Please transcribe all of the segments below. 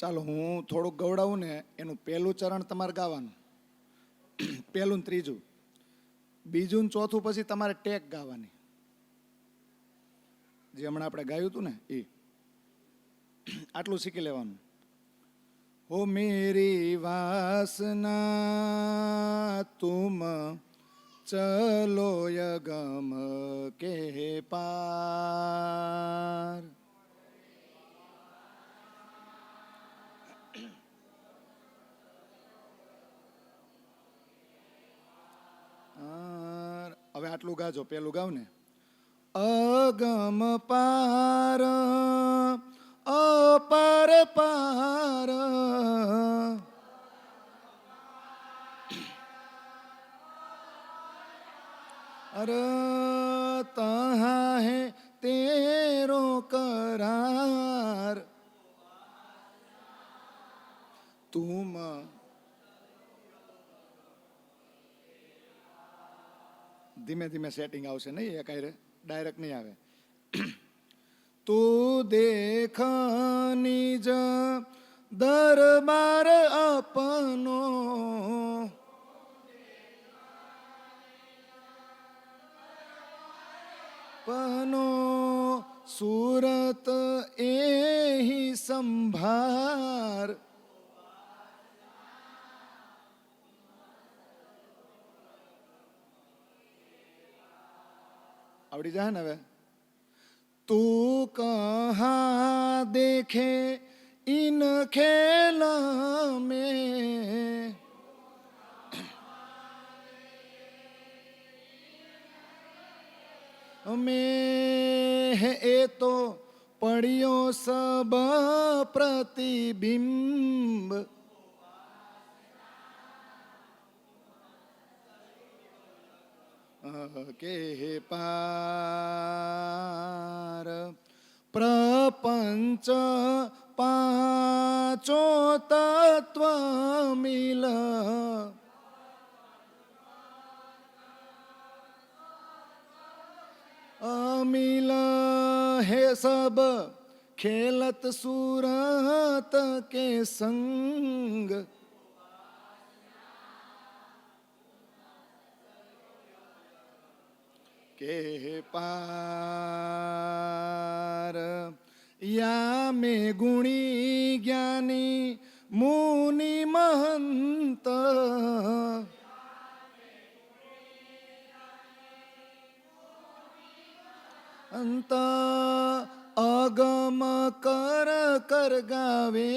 ચાલો હું થોડુંક ગવડાવું ને એનું પહેલું ચરણ તમારે ગાવાનું, પહેલું ને ત્રીજું, બીજું ને ચોથું પછી તમારે ટેક ગાવાની, જે હમણાં આપણે ગાયું હતું ને એ આટલું શીખી લેવાનું. हो मेरी वासना तुम चलो यगम के पार. હવે આટલું ગાજો, પેલું ગાવ ને. અગમ પાર અપાર પાર अरे तहाँ है तेरो करार तुम. धीमे धीमे सेटिंग आवशे नहीं, एक डायरेक्ट नहीं आवे. तू देख निज दरबार अपनो पनो सूरत एही संभार. आवड़ी जाए ने હવે. तू कहाँ देखे इन खेल में ए तो पड़ियो सब प्रतिबिंब. के पार प्रपंच पांचो तत्व मिल अमिल है सब खेलत सूरत के संग. के पार या में गुणी ज्ञानी मुनि महंत अंत अगम कर कर गावे.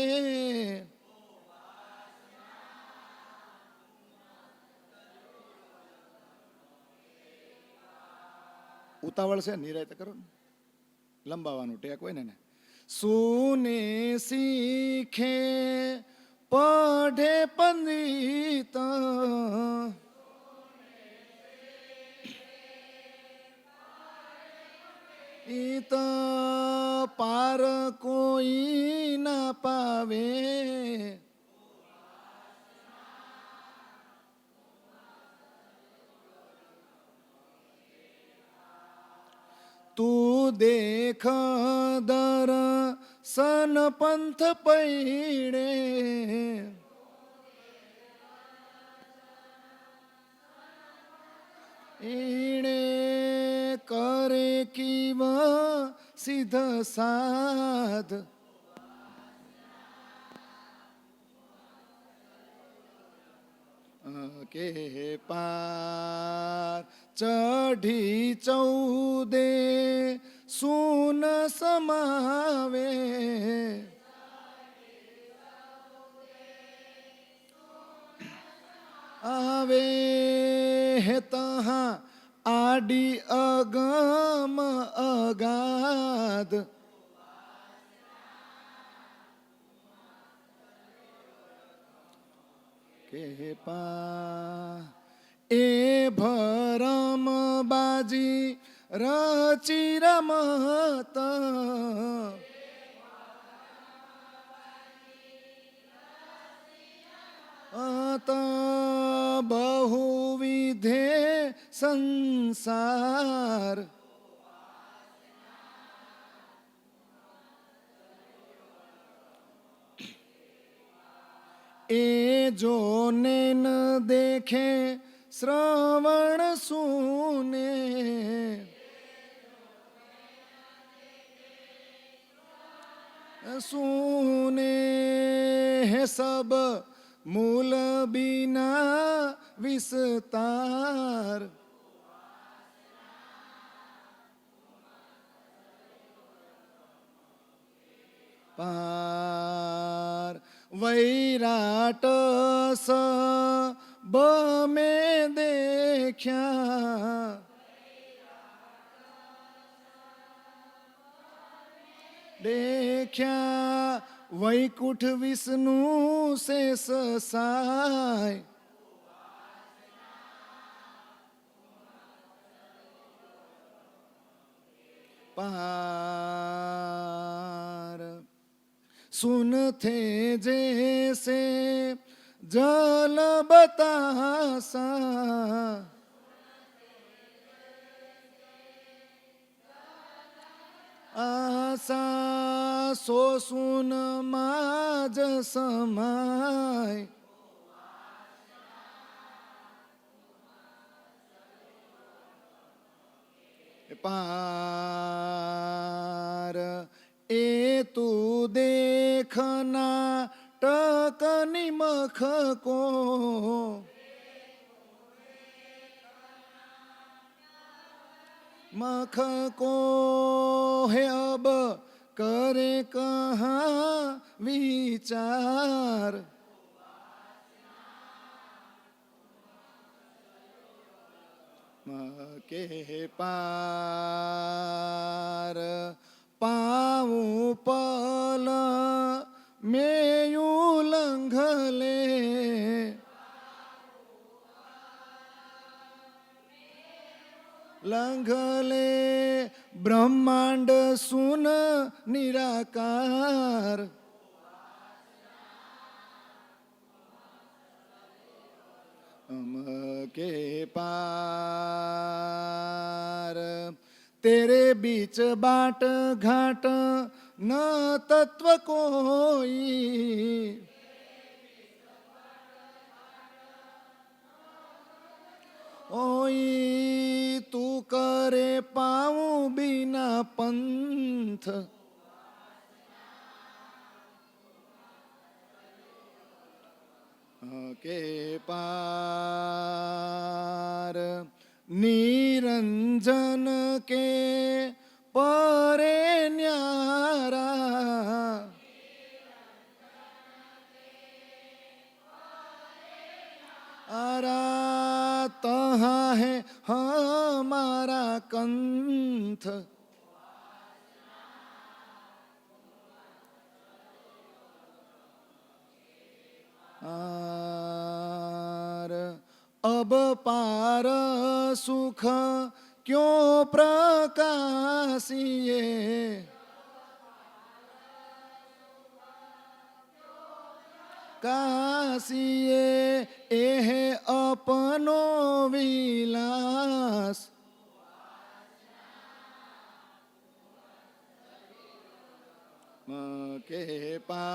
ઉતાવળ છે નિરાયત કરો ને, લંબાવાનું ટેક હોય ને. સુને શીખે પઢે પંડિત इत पार कोई ना पावे. तू देख दर सन पंथ पैड़े इणे करे की वह सिद्ध साध. के पार चढ़ी चौदे सुन समावे आवे है तहाँ आडी अगम अगाध. के पा ए भरम बाजी रची रमत अत बहुविधे संसार. એ જો નૈન દેખે શ્રવણ સુને, सुने है सब मूल बिना विस्तार, पार वैराट सब में देखा, देखा वैकुंठ विष्णु से ससाय, पार सुन थे जैसे जल बतासा, आशा सो सुन माज समाय, पार ए तू देखना टकनी मख को, मख को है अब करे कहाँ विचार, के पार पाऊँ पल मेयू लंघले, लंघले ब्रह्मांड सुन निराकार, के पार तेरे बीच बाट घाट न तत्व कोई, ओई तू करे पाऊं बिना पंथ, के पार निरंजन के परे न्यारा, आरा तहाँ है हमारा कंथ, आर अब पार सुख क्यों प्रकाशिए, काशिए एह अपनो विलास, के पार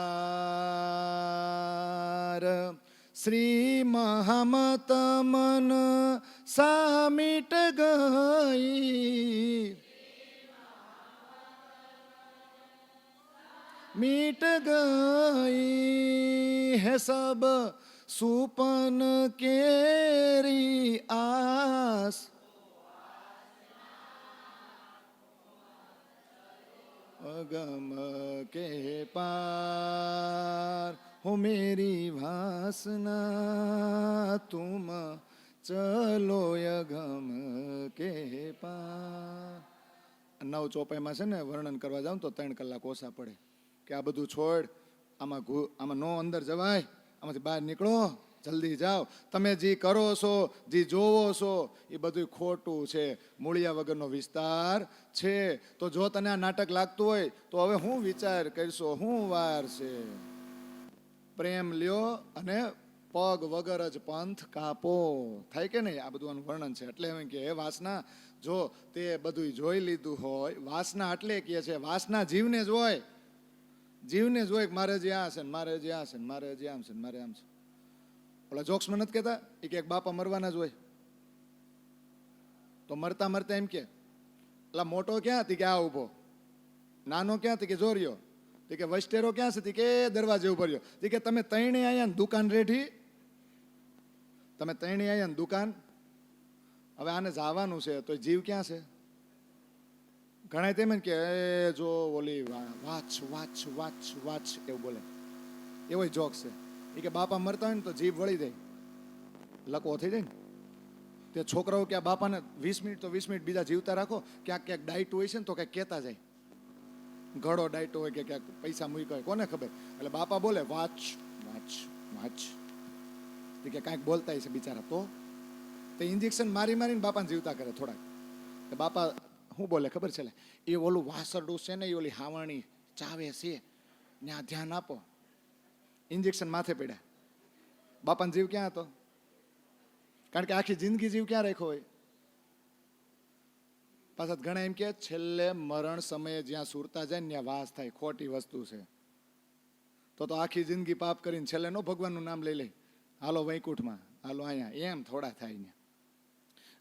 श्री महामत मन सा मिट गई, मिट गई है सब सुपन केरी आस, अगम के पार हो मेरी वासना तुम चलो अगम के पार. નવ ચોપાઈમાં છે ને વર્ણન કરવા જાઉં તો 3 કલાક ઓછા પડે કે આ બધું છોડ, આમાં નો અંદર જવાય, આમાંથી બહાર નીકળો, જલ્દી જાઓ. તમે જે કરો છો, જે જોવો છો એ બધું ખોટું છે, મૂળિયા વગરનો વિસ્તાર છે. તો જો તને આ નાટક લાગતું હોય તો હવે હું વિચાર કરશો, હું વાર છે. પ્રેમ લ્યો અને પગ વગર જ પંથ કાપો. થાય કે નહીં? આ બધું આનું વર્ણન છે. એટલે એમ કે હે વાસના, જો તે બધું જોઈ લીધું હોય, વાસના એટલે કહે છે વાસના જીવને જ હોય, જીવને જ હોય કે મારે જે આ છે ને મારે જે આ છે ને મારે જે આમ છે ને મારે આમ છે. ઓલા જોક્સમાં નથી કહેતા એ કે એક બાપા મરવાના જ હોય, તો મરતા મરતા એમ કે એટલે મોટો ક્યાં હતી કે આ ઊભો, નાનો ક્યાં હતી કે જોરિયો, તે કે વસ્ટેરો ક્યાં છે કે દરવાજે ઉભો રહ્યો, તે કે તમે તૈણે આયા ને દુકાન રેઠી, તમે તૈણે આયા ને દુકાન, હવે આને જવાનું છે તો જીવ ક્યાં છે? ઘણા તેમ કે એ જો ઓલી વાચ વાચ વાચ વાચ એવું બોલે, એવો જોક છે. એ કે બાપા મરતા હોય ને તો જીભ વળી જાય, લકવો થઈ જાય ને. તે છોકરાઓ કે બાપાને 20 મિનિટ તો 20 મિનિટ બીજા જીવતા રાખો, ક્યાંક ક્યાંક ડાયટ હોય છે ને તો કંઈક કહેતા જાય, ઘડો ડાયટો હોય કે ક્યાંક પૈસા મૂક્યા હોય, કોને ખબર. એટલે બાપા બોલે વાચ વાચ વાચ, કે કાંઈક બોલતા છે બિચારા, તો ઇન્જેક્શન મારી મારીને બાપાને જીવતા કરે થોડાક. બાપા શું બોલે ખબર છે? એ ઓલું વાસરડું છે ને, એ ઓલી હાવણી ચાવે છે, ત્યાં ધ્યાન આપો. ઇન્જેક્શન માથે પડ્યા, બાપાનો જીવ ક્યાં હતો? કારણ કે આખી જિંદગી જીવ ક્યાં રાખ્યો હોય. પાછા ઘણા એમ કે છેલ્લે મરણ સમયે જ્યાં સુરતા જાય ને ત્યાં વાસ થાય, ખોટી વસ્તુ છે. તો આખી જિંદગી પાપ કરીને છેલ્લે નો ભગવાનનું નામ લઈ લે, હાલો વૈકુંઠમાં, હાલો અહીંયા, એમ થોડા થાય ને.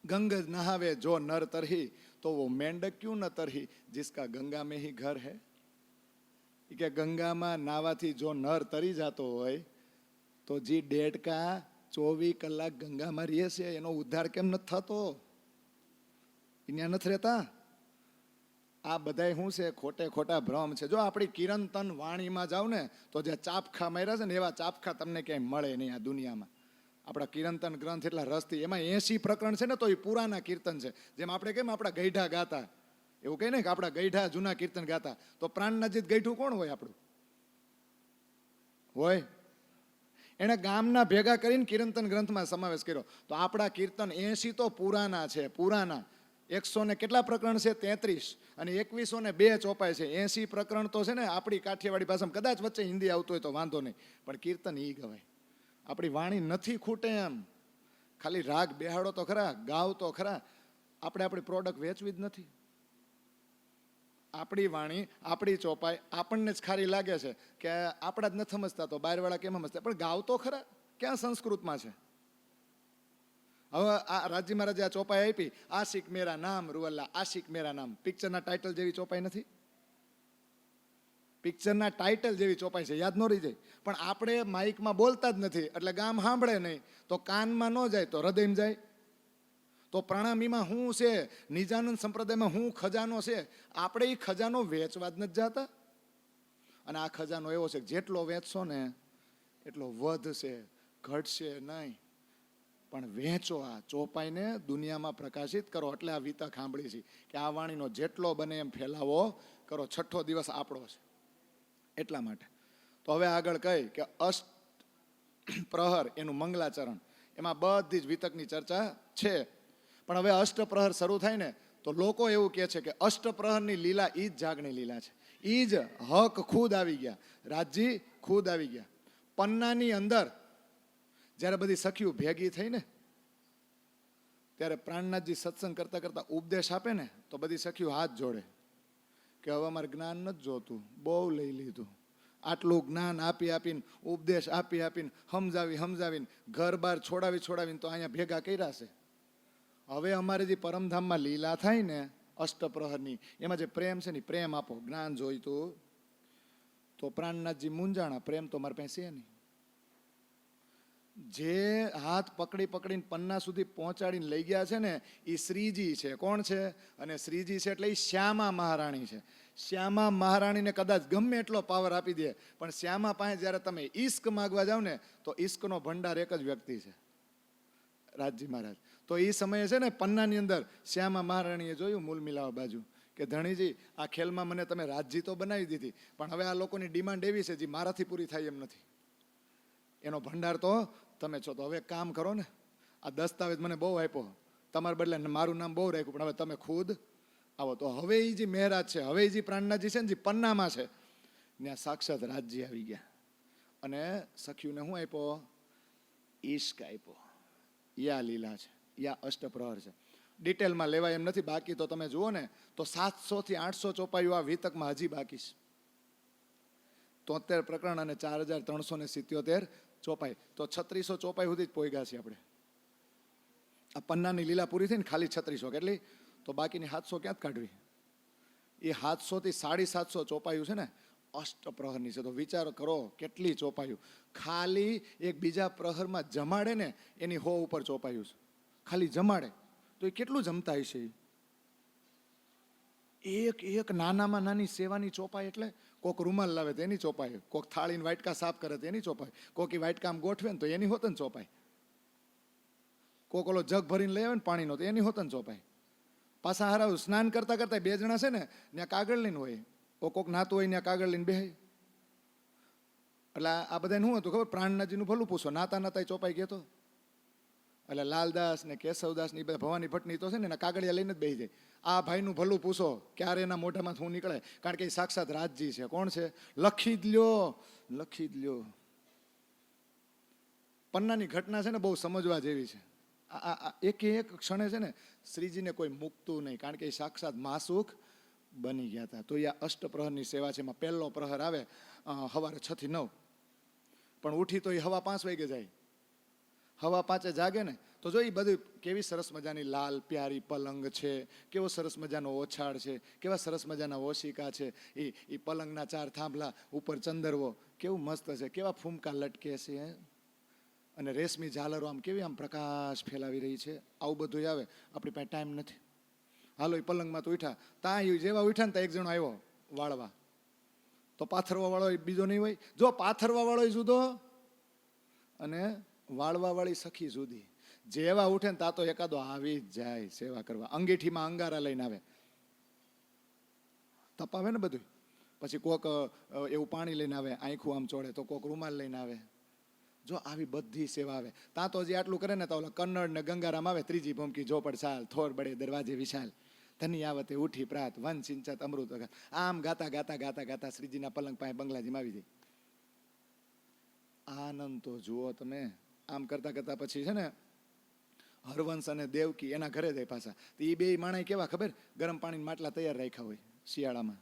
गंग नहावे जो नर तरही तो वो मेंढक क्यों न तरही जिसका गंगा में ही घर है. કે ગંગામાં નાવાથી જો નર તરી જતો હોય તો જે ડેડકા 24 કલાક ગંગામાં રહે છે એનો ઉદ્ધાર કેમ નથી થતો? ત્યાં નથી રહેતા. આ બધાય શું છે? ખોટે ખોટા ભ્રમ છે. જો આપણી કિરંતન વાણીમાં જાવ ને તો જે ચાપખા માર્યા છે ને એવા ચાપખા તમને ક્યાંય મળે નહીં આ દુનિયામાં. આપણા કિરંતન ગ્રંથ એટલા રસથી, એમાં 80 પ્રકરણ છે ને તો એ પુરાના કીર્તન છે. જેમ આપણે કેમ આપણા ગઈઢા ગાતા, એવું કહે ને કે આપણા ગઈઢા જૂના કીર્તન ગાતા, તો પ્રાણનાજીત ગઈઠું કોણ હોય? આપણું હોય. એણે ગામના ભેગા કરીને કિરંતન ગ્રંથમાં સમાવેશ કર્યો. તો આપણા કીર્તન 80 તો પુરાના છે, પુરાના. 100 ને કેટલા પ્રકરણ છે? 33. અને 2102 ચોપાય છે. 80 પ્રકરણ તો છે ને આપણી કાઠિયાવાડી ભાષામાં, કદાચ વચ્ચે હિન્દી આવતું હોય તો વાંધો નહીં, પણ કીર્તન ઈ ગવાય. આપણી વાણી નથી ખૂટે એમ, ખાલી રાગ બેહાડો તો ખરા, ગાવ તો ખરા. આપણે આપણી પ્રોડક્ટ વેચવી જ નથી. આપણી વાણી, આપણી ચોપાઈ આપણને જ ખારી લાગે છે કે આપણા જ નથી સમજતા, તો બહારવાળા કેમ સમજતા? પણ ગાવ તો ખરા, ક્યાં સંસ્કૃતમાં છે? હવે આ રાજી મહારાજે આ ચોપાઈ આપી, આશિક મેરા નામ રૂઅલ્લા, આશિક મેરા નામ. પિક્ચરના ટાઇટલ જેવી ચોપાઈ નથી, પિક્ચરના ટાઇટલ જેવી ચોપાઈ છે, યાદ ન રહી જાય. પણ આપણે માઇકમાં બોલતા જ નથી, એટલે ગામ સાંભળે નહીં, તો કાનમાં ન જાય તો હૃદયમાં જાય. તો પ્રણામીમાં શું છે, નિજાનંદ સંપ્રદાયમાં શું ખજાનો છે, આપણે એ ખજાનો વેચવા જ નથી જાતા. અને આ ખજાનો એવો છે કે જેટલો વેચશો ને એટલો વધશે, ઘટશે નહીં. પણ વેચો, આ ચોપાઈને દુનિયામાં પ્રકાશિત કરો. એટલે આ વિતક સાંભળી છે કે આ વાણીનો જેટલો બને એમ ફેલાવો કરો. 6ઠ્ઠો દિવસ આપણો છે એટલા માટે. તો હવે આગળ કહી કે અષ્ટ પ્રહર, એનું મંગલાચરણ, એમાં બધી જ વિતકની ચર્ચા છે. પણ હવે અષ્ટપ્રહર શરૂ થાય ને તો લોકો એવું કહે છે કે અષ્ટપ્રહરની લીલા ઈ જ જાગણી લીલા છે, ઈ જ હક ખુદ આવી ગયા, રાજજી ખુદ આવી ગયા. પન્નાની અંદર જ્યારે બધી સખીઓ ભેગી થઈ ને ત્યારે પ્રાણનાથજી સત્સંગ કરતા કરતા ઉપદેશ આપે ને તો બધી સખીઓ હાથ જોડે કે હવે અમારે જ્ઞાન નથી જોતું, બહુ લઈ લીધું. આટલું જ્ઞાન આપી આપીને, ઉપદેશ આપી આપીને, સમજાવીને ઘર બાર છોડાવીને તો અહીંયા ભેગા કર્યા છે. હવે અમારે જે પરમધામમાં લીલા થાય ને અષ્ટપ્રહરની, એમાં જે પ્રેમ છે ને પ્રેમ આપો. જ્ઞાન જોઈતું તો પ્રાણનાથજી મૂંઝાણા, પ્રેમ તો મારી પાસે છે નહીં. જે હાથ પકડીને પન્ના સુધી પહોંચાડીને લઈ ગયા છે ને એ શ્રીજી છે. કોણ છે? અને શ્રીજી છે એટલે એ શ્યામા મહારાણી છે. શ્યામા મહારાણીને કદાચ ગમે એટલો પાવર આપી દે, પણ શ્યામા પાસે જ્યારે તમે ઈશ્ક માગવા જાવ ને તો ઈશ્કનો ભંડાર એક જ વ્યક્તિ છે, રાજજી મહારાજ. તો એ સમયે છે ને પન્નાની અંદર શ્યામા મહારાણીએ જોયું મૂલ મિલાવા બાજુ કે ધણીજી આ ખેલમાં મને તમે રાજજી તો બનાવી દીધી, પણ હવે આ લોકોની ડિમાન્ડ એવી છે જે મારાથી પૂરી થાય એમ નથી. એનો ભંડાર તો તમે છો, તો હવે કામ કરો ને, આ દસ્તાવેજ મને બહુ આપ્યો, તમારા બદલે મારું નામ બહુ રાખ્યું, પણ હવે તમે ખુદ આવો. તો હવે એ જે મહેરાજ છે, હવે એ જે પ્રાણનાથજી છે ને જે પન્નામાં છે, ત્યાં સાક્ષાત રાજજી આવી ગયા. અને સખીઓને શું આપ્યો? ઈશ્ક આપ્યો. યા લીલા છે, યા અષ્ટપ્રહર છે. ડિટેલમાં લેવાય એમ નથી, બાકી તો તમે જુઓ ને તો 700 થી 800 ચોપાઈઓ આ વિતકમાં હજી બાકી છે. 73 પ્રકરણ અને 4377 ચોપાઈ તો 3600 ચોપાઈ સુધી જ પોઈગા છીએ આપણે. આ પન્નાની લીલા પૂરી થઈને ખાલી 3600 કેટલી, તો બાકીની 700 ક્યાં જ કાઢવી. એ 700 થી 750 ચોપાયું છે ને અષ્ટપ્રહરની છે. તો વિચાર કરો કેટલી ચોપાયું ખાલી એક બીજા પ્રહરમાં જમાડે ને એની 100 ઉપર ચોપાયું છે ખાલી જમાડે. તો એ કેટલું જમતા હશે. એક એક નાનામાં નાની સેવાની ચોપાઈ એટલે કોક રૂમાલ લાવે તો એની ચોપાઈ, કોક થાળીને વાટકા સાફ કરે તો એની ચોપાઈ, કોક વાટકા આમ ગોઠવે ને તો એની હોત ને ચોપાઈ, કોક ઓલો જગ ભરીને લઈ આવે ને પાણીનો તો એની હોત ને ચોપાઈ. પાછા હારા સ્નાન કરતા કરતા 2 જણા છે ને ત્યાં કાગળ લઈને હોય, કોક નાતું હોય ત્યાં કાગળ લઈને બેહે. એટલે આ બધાને શું હતું ખબર, પ્રાણનાથજીનું ભલું પૂછો, નાતા નાતા ચોપાઈ ગયો. એટલે લાલદાસ ને કેશવદાસ ને બધા ભવાની ભટ્ટની તો છે ને એના કાગળિયા લઈને જ બેસી જાય. આ ભાઈનું ભલું પૂછો ક્યારે એના મોઢામાં શું નીકળે, કારણ કે એ સાક્ષાત રાજજી છે. કોણ છે? લખી જ લ્યો, લખી જ લ્યો. પન્નાની ઘટના છે ને બહુ સમજવા જેવી છે. એક એક ક્ષણે છે ને શ્રીજીને કોઈ મૂકતું નહીં, કારણ કે એ સાક્ષાત માસુખ બની ગયા હતા. તો એ અષ્ટપ્રહરની સેવા છે. એમાં પહેલો પ્રહર આવે સવારે 6 થી 9, પણ ઉઠી તો એ 5:15 વાગે જાય. 5:15 જાગે ને તો જો એ બધું કેવી સરસ મજાની લાલ પ્યારી પલંગ છે, કેવો સરસ મજાનો ઓછાળ છે, કેવા સરસ મજાના ઓશિકા છે, એ પલંગના 4 થાંભલા ઉપર ચંદરવો કેવું મસ્ત છે, કેવા ફૂમકા લટકે છે, અને રેશમી ઝાલરો આમ કેવી આમ પ્રકાશ ફેલાવી રહી છે. આવું બધું આવે. આપણી પાસે ટાઈમ નથી. હાલો એ પલંગમાં તો ઉઠ્યા, ત્યાં જેવા ઉઠ્યા ને ત્યાં એક જણો આવ્યો વાળવા. તો પાથરવા વાળો બીજો નહીં હોય. જો પાથરવા વાળો જુદો અને વાળવા વાળી સખી જુદી. જેવા ઉઠે ને તા તો એકાદો આવી જ જાય સેવા કરવા. અંગીઠીમાં અંગારા લઈને આવે, તપાવે ને બધું. પછી કોક એવું પાણી લઈને આવે, આંખું આમ ચોડે, તો કોક રૂમાલ લઈને આવે. જો આવી બધી સેવા આવે. તા તો હજી આટલું કરે ને તો ઓલા કન્નડ ને ગંગારામ આવે, ત્રીજી ભૂમકી ઝોપડ સાલ, થોર બડે દરવાજે વિશાલ, ધની આવતે ઉઠી પ્રાત, વન સિંચત અમૃત. આમ ગાતા ગાતા ગાતા ગાતા શ્રીજીના પલંગ પાસે બંગલાજીમાં આવી જાય. આનંદ તો જુઓ તમે. આમ કરતા કરતા પછી છે ને હરવંશ અને દેવકી એના ઘરે જાય પાછા. તો એ 2 માણસ કેવા ખબર, ગરમ પાણીના માટલા તૈયાર રાખ્યા હોય શિયાળામાં,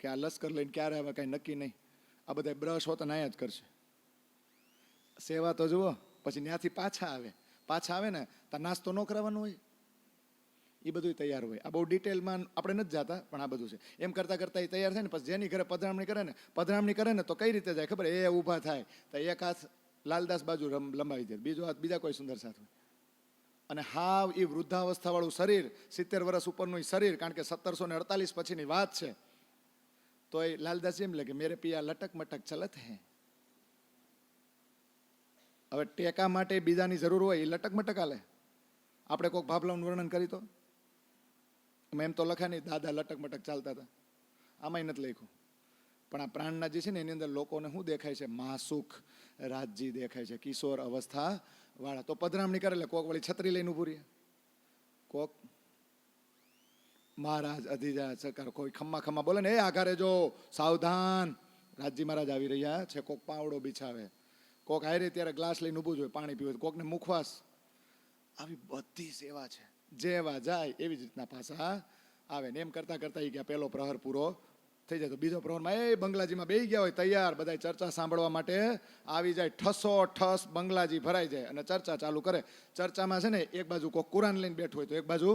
કે આ લશ્કર લઈને ક્યારે આવે કાંઈ નક્કી નહીં. આ બધા બ્રશ હોતા નાયા જ કરશે. સેવા તો જુઓ. પછી ત્યાંથી પાછા આવે ને ત્યાં નાસ્તો ન કરાવવાનો હોય, એ બધું તૈયાર હોય. આ બહુ ડિટેલમાં આપણે નથી જતા, પણ આ બધું છે. એમ કરતાં કરતાં એ તૈયાર થાય ને પછી જેની ઘરે પધરામણી કરે ને તો કઈ રીતે જાય ખબર, એ ઊભા થાય તો એક હાથ લાલદાસ બાજુ લંબાવી દે, બીજો હાથ બીજા કોઈ સુંદર સાથ હોય. અને હાવ એ વૃદ્ધાવસ્થાવાળું શરીર, 70 વર્ષ ઉપરનું શરીર, કારણ કે 1748 પછીની વાત છે. તો એ લાલદાસ એમ લાગે મેરે પિયા લટક મટક ચલત હે. હવે ટેકા માટે બીજાની જરૂર હોય, એ લટક મટક હાલે. આપણે કોઈક ભાભલાનું વર્ણન કરી તો એમ તો લખાય નહીં, દાદા લટક મટક ચાલતા હતા. આમાંય નથી લખ્યું. પણ આ પ્રાણનાથજી છે ને એની અંદર લોકોને શું દેખાય છે? માસુખ રાજજી દેખાય છે, કિશોર અવસ્થા વાળા. તો પધરામણી કરે એટલે કોક વળી છત્રી લઈને ઉભું રહે, કોક મહારાજ અધિજા સરકાર, કોઈ ખમ્મા બોલે ને, એ આઘારે જો સાવધાન રાજજી મહારાજ આવી રહ્યા છે. કોક પાવડો બિછાવે, કોક હારે ત્યારે ગ્લાસ લઈને ઊભું જોઈએ પાણી પીવું, કોકને મુખવાસ. આવી બધી સેવા છે. જેવા જાય એવી જ રીતના પાછા આવે ને. એમ કરતા કરતા એ ગયા પહેલો પ્રહર પૂરો થઈ જાય તો બીજો પ્રહરમાં એ બંગલાજીમાં બેસી ગયા હોય તૈયાર, બધા ચર્ચા સાંભળવા માટે આવી જાય. ઠસો ઠસ બંગલાજી ભરાઈ જાય અને ચર્ચા ચાલુ કરે. ચર્ચામાં છે ને એક બાજુ કોક કુરાન લઈને બેઠું હોય તો એક બાજુ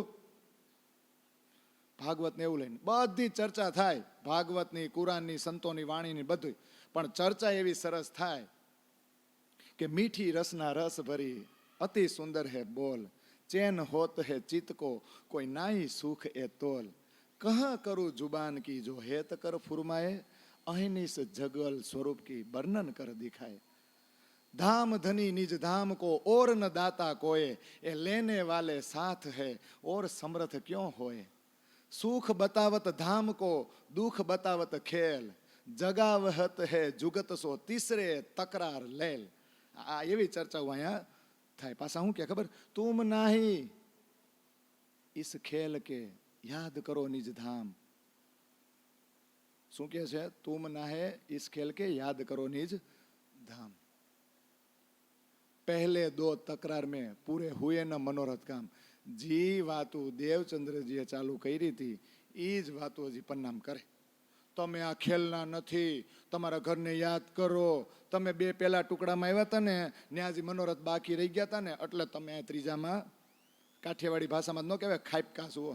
ભાગવત ને એવું લઈને બધી ચર્ચા થાય, ભાગવતની, કુરાનની, સંતોની વાણીની બધું. પણ ચર્ચા એવી સરસ થાય કે મીઠી રસના રસ ભરી અતિ સુંદર હે બોલ, ચેન હોત હે ચિત્ત को कोई नाई सुख ए तोल, कहाँ करूँ जुबान की जो हेत कर फुरमाए, अहिनिस जगल स्वरूप की वर्णन कर दिखाए. धाम धनी निज धाम को और न दाता कोय, ए लेने वाले साथ है और समर्थ क्यों होए. सुख बतावत धाम को दुख बतावत खेल, जगावहत है जुगत सो तीसरे तकरार लेल. આ એવી ચર્ચાઓ અહીંયા થાય. પાછા શું કે ખબર, તુમ નાહી इस खेल के याद करो निज धाम. શું કે છે? તુમ નાહે इस खेल के याद करो निज धाम. पहले 2 तकरार में पूरे हुए न मनोरथ काम. जी વાતો દેવચંદ્રજીએ ચાલુ કરી હતી એ જ વાતો હજી પન્નામ કરે. તમે આ ખેલના નથી, તમારા ઘરને યાદ કરો, તમે 2 પહેલા ટુકડામાં આવ્યા હતા ને ન્યાજી મનોરથ બાકી રહી ગયા હતા ને એટલે તમે આ ત્રીજામાં, કાઠિયાવાડી ભાષામાં ન કહેવાય ખાઈપકા સુવો,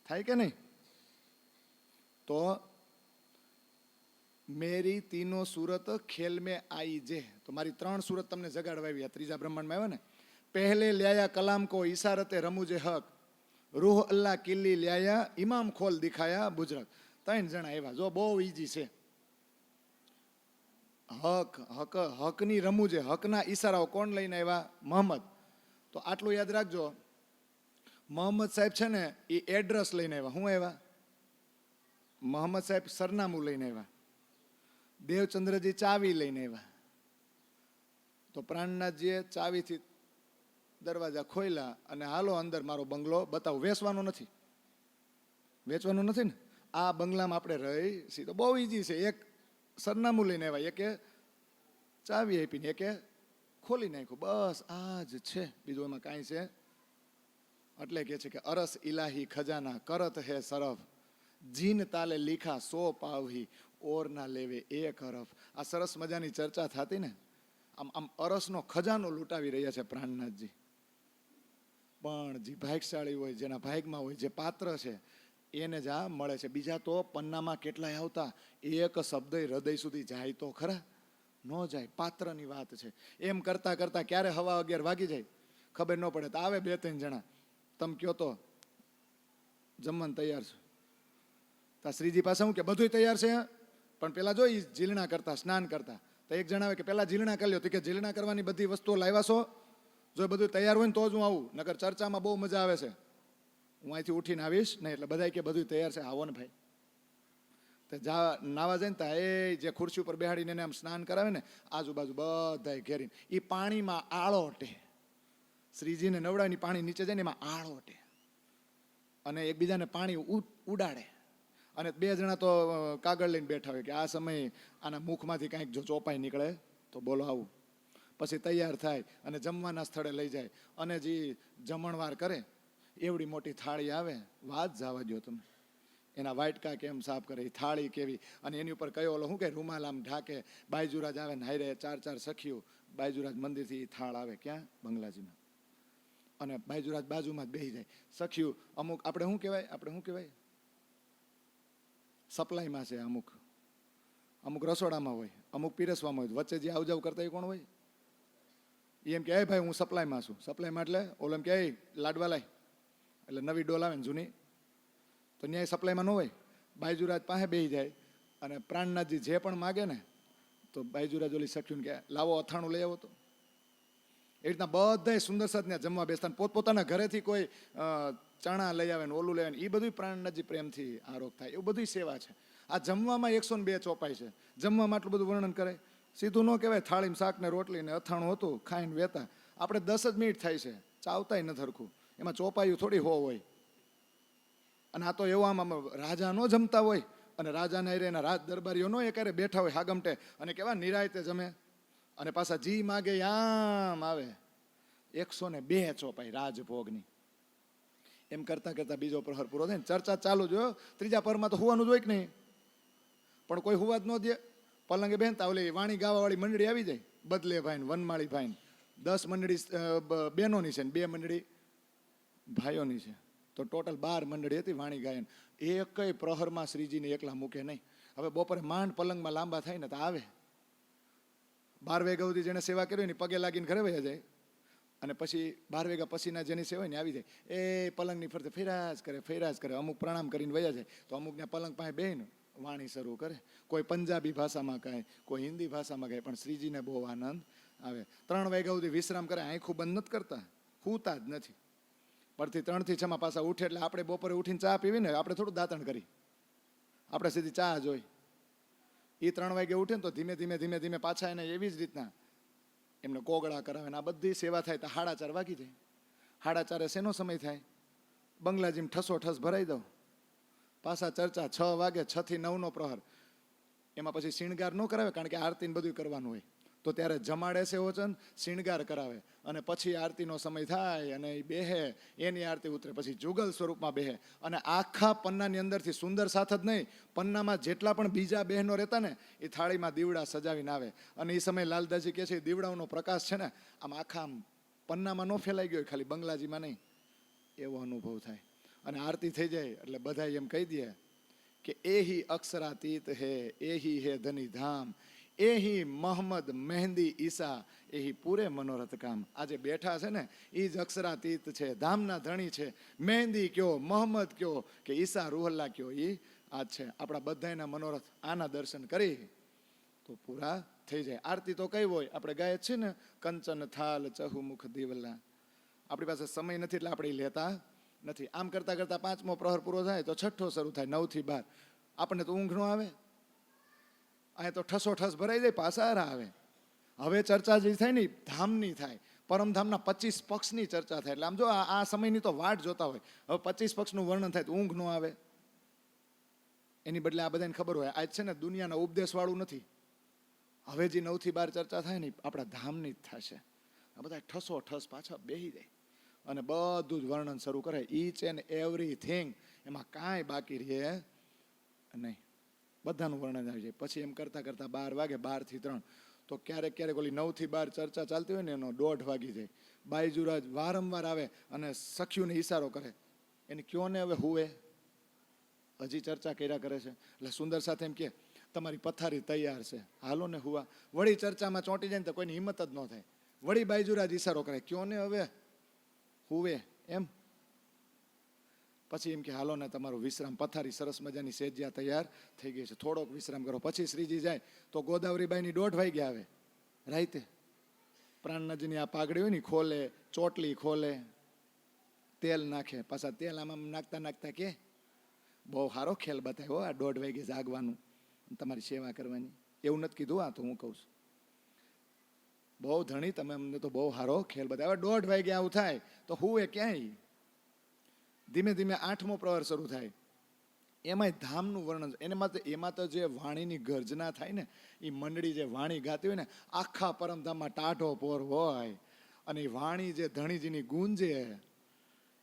થાય કે નહીં? તો મેરી તીનો સુરત ખેલ મેં આઈ જે, તો મારી 3 સુરત તમને જગાડવા આવી ત્રીજા બ્રહ્માંડમાં આવ્યા ને. પહેલે લ્યાયા કલામ કો ઈશારતે રમુજે હક, રૂહ અલ્લાહ કિલ્લી લ્યાયા ઇમામ ખોલ દિખાયા બુજરક. 3 જણા આવ્યા, જો બહુ ઈજી છે. હકની રમુજે, હકના ઈશારાઓ કોણ લઈને આવ્યા? મોહમ્મદ. તો આટલું યાદ રાખજો, મોહમ્મદ સાહેબ છે ને એ એડ્રેસ લઈને આવ્યા. શું આવ્યા? મોહમ્મદ સાહેબ સરનામું લઈને આવ્યા. દેવચંદ્રજી ચાવી લઈને આવ્યા. તો પ્રાણનાથજીએ ચાવીથી દરવાજા ખોલ્યા અને હાલો અંદર મારો બંગલો બતાવો. વેચવાનો નથી, વેચવાનું નથી ને, આ બંગલામાં આપણે રહી છીએ. તો બહુ ઈજી છે. એક સરનામું લઈને આવ્યા, એકે ચાવી આપીને એકે ખોલી નાખ્યું. બસ આ જ છે, બીજું એમાં કાંઈ છે. એટલે કે છે કે અરસ ઇલાહી ખજાના કરત હે સરફ, જીન તાલે લીખા 100 પાવહી ઓર ના લેવે 1 હરફ. આ સરસ મજાની ચર્ચા થતી ને, આમ અરસનો ખજાનો લૂંટાવી રહ્યા છે પ્રાણનાથજી. પણ જે ભાગ્યશાળી હોય, જેના ભાગમાં હોય, જે પાત્ર છે એને જ આ મળે છે. બીજા તો પન્નામાં કેટલાય આવતા, એક શબ્દ હૃદય સુધી જાય તો ખરા? ન જાય. પાત્રની વાત છે. એમ કરતા કરતા ક્યારે 11:15 વાગી જાય ખબર ન પડે. તો આવે 2-3 જણા, તમે કયો તો જમવાનું તૈયાર છે. તા શ્રીજી પાસે હું કે બધું તૈયાર છે, પણ પેલા જો ઝીલણા કરતા, સ્નાન કરતા. તો એક જણા આવે કે પેલા ઝીલણા કરી લ્યો. તો કે ઝીલણા કરવાની બધી વસ્તુઓ લાવ્યા છો? જો બધું તૈયાર હોય ને તો જ હું આવું, નકર ચર્ચામાં બહુ મજા આવે છે, હું અહીંથી ઉઠીને આવીશ નહીં. એટલે બધા કે બધું તૈયાર છે, આવો ને ભાઈ. તો જા નાવા જાય ને તા એ જે ખુરશી ઉપર બેહાડીને એને આમ સ્નાન કરાવે ને, આજુબાજુ બધા ઘેરીને એ પાણીમાં આળોટે. શ્રીજીને નવડાવીને પાણી નીચે જાય ને એમાં આળોટે અને એકબીજાને પાણી ઉડાડે. અને 2 જણા તો કાગળ લઈને બેઠા હોય કે આ સમયે આના મુખમાંથી કાંઈક જો ચોપાઈ નીકળે તો બોલો આવું. પછી તૈયાર થાય અને જમવાના સ્થળે લઈ જાય અને જે જમણવાર કરે એવડી મોટી થાળી આવે, વાત જવા દો તમે. એના વાટકા કેમ સાફ કરે, એ થાળી કેવી, અને એની ઉપર કયો ઓલો શું કે રૂમાલ આમ ઢાકે. બાયજુરાજ આવે ને હારે 4 સખીઓ બાયજુરાજ મંદિરથી થાળ આવે ક્યાં? બંગલાજીમાં. અને બાયજુરાજ બાજુમાં જ બેસી જાય. સખીઓ અમુક આપણે શું કહેવાય સપ્લાયમાં છે, અમુક રસોડામાં હોય, અમુક પીરસવામાં હોય. વચ્ચે જે આવજાવ કરતા એ કોણ હોય? એમ કે ભાઈ હું સપ્લાયમાં છું. સપ્લાયમાં એટલે ઓલો એમ કે લાડવા લાય, એટલે નવી ડોલ આવે ને જૂની, તો ન્યાય સપ્લાયમાં ન હોય. બાયજુરાજ પાસે બેસી જાય અને પ્રાણનાથજી જે પણ માગે ને તો બાયજુરાજ ઓલી સખ્યુને કે લાવો અથાણું લઈ આવો. તો એ રીતના બધા સુંદર સાધને જમવા બેસતા. પોતપોતાના ઘરેથી કોઈ ચણા લઈ આવે ને ઓલું લઈ આવે ને, એ બધું પ્રાણનાથજી પ્રેમથી આરોપ થાય. એવું બધું સેવા છે. આ જમવામાં 102 ચોપાઈ છે. જમવામાં આટલું બધું વર્ણન કરે, સીધું ન કહેવાય. થાળીમાં શાક ને રોટલી ને અથાણું હતું, ખાઈને વેતા. આપણે 10 જ મિનિટ થાય છે, ચાવતાય ન થરખું. એમાં ચોપાયું થોડી હોય. અને આ તો એવું આમ રાજા ન જમતા હોય અને રાજાના એના રાજ દરબારીઓ નો એ ક્યારે બેઠા હોય હાગમટે અને કેવા નિરાયતે જમે. અને પાછા જી માગે આમ આવે. 102 ચોપાઈ રાજભોગની. એમ કરતા કરતા બીજો પ્રહર પૂરો થાય ને ચર્ચા ચાલુ જ હોય. ત્રીજા પ્રહરમાં તો હુવાનું જ હોય કે નહીં, પણ કોઈ હુવા જ ન દે. પલંગે બેનતા ઓલી વાણી ગાવાવાળી મંડળી આવી જાય, બદલે ભાઈ વનમાળી ભાઈ. 10 મંડળી બહેનોની છે ને 2 મંડળી ભાઈઓની છે. તો ટોટલ 12 મંડળી હતી વાણી ગાયન. એકય પ્રહરમાં શ્રીજીને એકલા મૂકે નહીં. હવે બપોરે માંડ પલંગમાં લાંબા થાય ને તો આવે. 12 વાગ્યા સુધી જેને સેવા કરી ને પગે લાગીને ઘરે વયા જાય. અને પછી 12 વાગ્યા પછીના જેની સેવા ને આવી જાય, એ પલંગની ફરતે ફેરા જ કરે. અમુક પ્રણામ કરીને વયા જાય. તો અમુકને પલંગ પાસે બેહીને વાણી શરૂ કરે. કોઈ પંજાબી ભાષામાં કહે, કોઈ હિન્દી ભાષામાં કહે, પણ શ્રીજીને બહુ આનંદ આવે. 3 વાગ્યા સુધી વિશ્રામ કરે, આંખું બંધ નથી કરતા, સૂતા જ નથી. પરથી 3 થી 6 પાછા ઉઠે. એટલે આપણે બપોરે ઉઠીને ચા પીવી ને, આપણે થોડું દાંતણ કરી, આપણે સીધી ચા જોઈ. એ 3 વાગે ઉઠે ને તો ધીમે ધીમે પાછા એને એવી જ રીતના એમને કોગળા કરાવે ને આ બધી સેવા થાય. તો 4:30 વાગી જાય. 4:30 શેનો સમય થાય? બંગલાજીમાં ઠસો ભરાઈ દઉં. પાછા ચર્ચા 6 વાગે, 6 થી 9 નો પ્રહર. એમાં પછી શિણગાર ન કરાવે, કારણ કે આરતી બધું કરવાનું હોય. તો ત્યારે જમાડે છે વચન, શિણગાર કરાવે, અને પછી આરતીનો સમય થાય અને એ બેહે, એની આરતી ઉતરે, પછી જુગલ સ્વરૂપમાં બેહે, અને આખા પન્નાની અંદરથી સુંદર સાથ જ નહીં, પન્નામાં જેટલા પણ બીજા બહેનો રહેતા ને એ થાળીમાં દીવડા સજાવીને આવે. અને એ સમયે લાલદાસજી કહે છે દીવડાઓનો પ્રકાશ છે ને આમ આખા આમ પન્નામાં ન ફેલાઈ ગયો, ખાલી બંગલાજીમાં નહીં, એવો અનુભવ થાય. અને આરતી થઈ જાય એટલે બધા એમ કહી દે કે એહી અક્ષરાતીત હે, એહી હે ધની ધામ, એહી મોહમ્મદ મહેંદી ઈસા, એહી પૂરે મનોરથ કામ. આજે બેઠા છે ને એ જ અક્ષરાતીત છે, ધામના ધણી છે. મહેંદી કયો, મોહમ્મદ કયો કે ઈસા રૂહલ્લા કયો, એ આ છે. આપણા બધાના મનોરથ આના દર્શન કરી તો પૂરા થઈ જાય. આરતી તો કઈ હોય, આપણે ગાય છે ને, કંચન થાલ ચહુમુખ દીવલા. આપણી પાસે સમય નથી એટલે આપણે લેતા નથી. આમ કરતા કરતા પાંચમો પ્રહર પૂરો થાય તો છઠ્ઠો શરૂ થાય, 9 થી 12. આપણને તો ઊંઘ ન આવે, અહીંયા તો ઠસો ભરાઈ જાય, પાસારા આવે. હવે ચર્ચા જે થાય ને ધામની થાય, પરમધામના 25 પક્ષની ચર્ચા થાય. એટલે આમ જો આ સમયની તો વાટ જોતા હોય. હવે 25 પક્ષનું વર્ણન થાય તો ઊંઘ ન આવે. એની બદલે આ બધાને ખબર હોય આજ છે ને દુનિયાના ઉપદેશ વાળું નથી. હવે જે 9 થી 12 ચર્ચા થાય ને આપણા ધામની જ થશે. આ બધા ઠસ પાછા બેહી જાય અને બધું જ વર્ણન શરૂ કરે, ઈચ એન્ડ એવરીથિંગ. એમાં કાંઈ બાકી રહે નહીં, બધાનું વર્ણન આવી જાય. પછી એમ કરતાં કરતાં 12 વાગે, 12 થી 3. તો ક્યારેક ક્યારેક ઓલી 9 થી 12 ચર્ચા ચાલતી હોય ને એનો 1:30 વાગી જાય. બાઈજુરાજ વારંવાર આવે અને સખીઓને ઈશારો કરે, એને કયો ને હવે હુવે, હજી ચર્ચા કર્યા કરે છે. એટલે સુંદર સાથે એમ કે તમારી પથારી તૈયાર છે, હાલો ને હુવા. વળી ચર્ચામાં ચોંટી જાય ને તો કોઈની હિંમત જ ન થાય. વળી બાઈજુરાજ ઈશારો કરે, કયો ને હવે હુવે એમ. પછી એમ કે હાલો ને તમારું વિશ્રામ, પથારી સરસ મજાની સેજ્યા તૈયાર થઈ ગઈ છે, થોડોક વિશ્રામ કરો. પછી શ્રીજી જાય તો ગોદાવરીબાઈની 1:30 વાગે આવે રાઈતે. પ્રાણનાથજીની આ પાઘડી હોય ને ખોલે, ચોટલી ખોલે, તેલ નાખે, પાછા તેલ આમાં નાખતા નાખતા કે બહુ સારો ખેલ બતાવ્યો, આ 1:30 વાગે જાગવાનું, તમારી સેવા કરવાની. એવું નથી કીધું, આ તો હું કહું છું. બહુ ધણી, તમે અમને તો બહુ સારો ખેલ બતાવ્યો. 1:30 વાગે આવું થાય તો હુએ ક્યાંય. ધીમે ધીમે 8મો પ્રહર શરૂ થાય. એમાંય ધામનું વર્ણન. એમાં તો જે વાણીની ગર્જના થાય ને, એ મંડળી જે વાણી ગાતી હોય ને, આખા પરમધામમાં ટાઢો પોર હોય, અને એ વાણી જે ધણીજીની ગુંજે,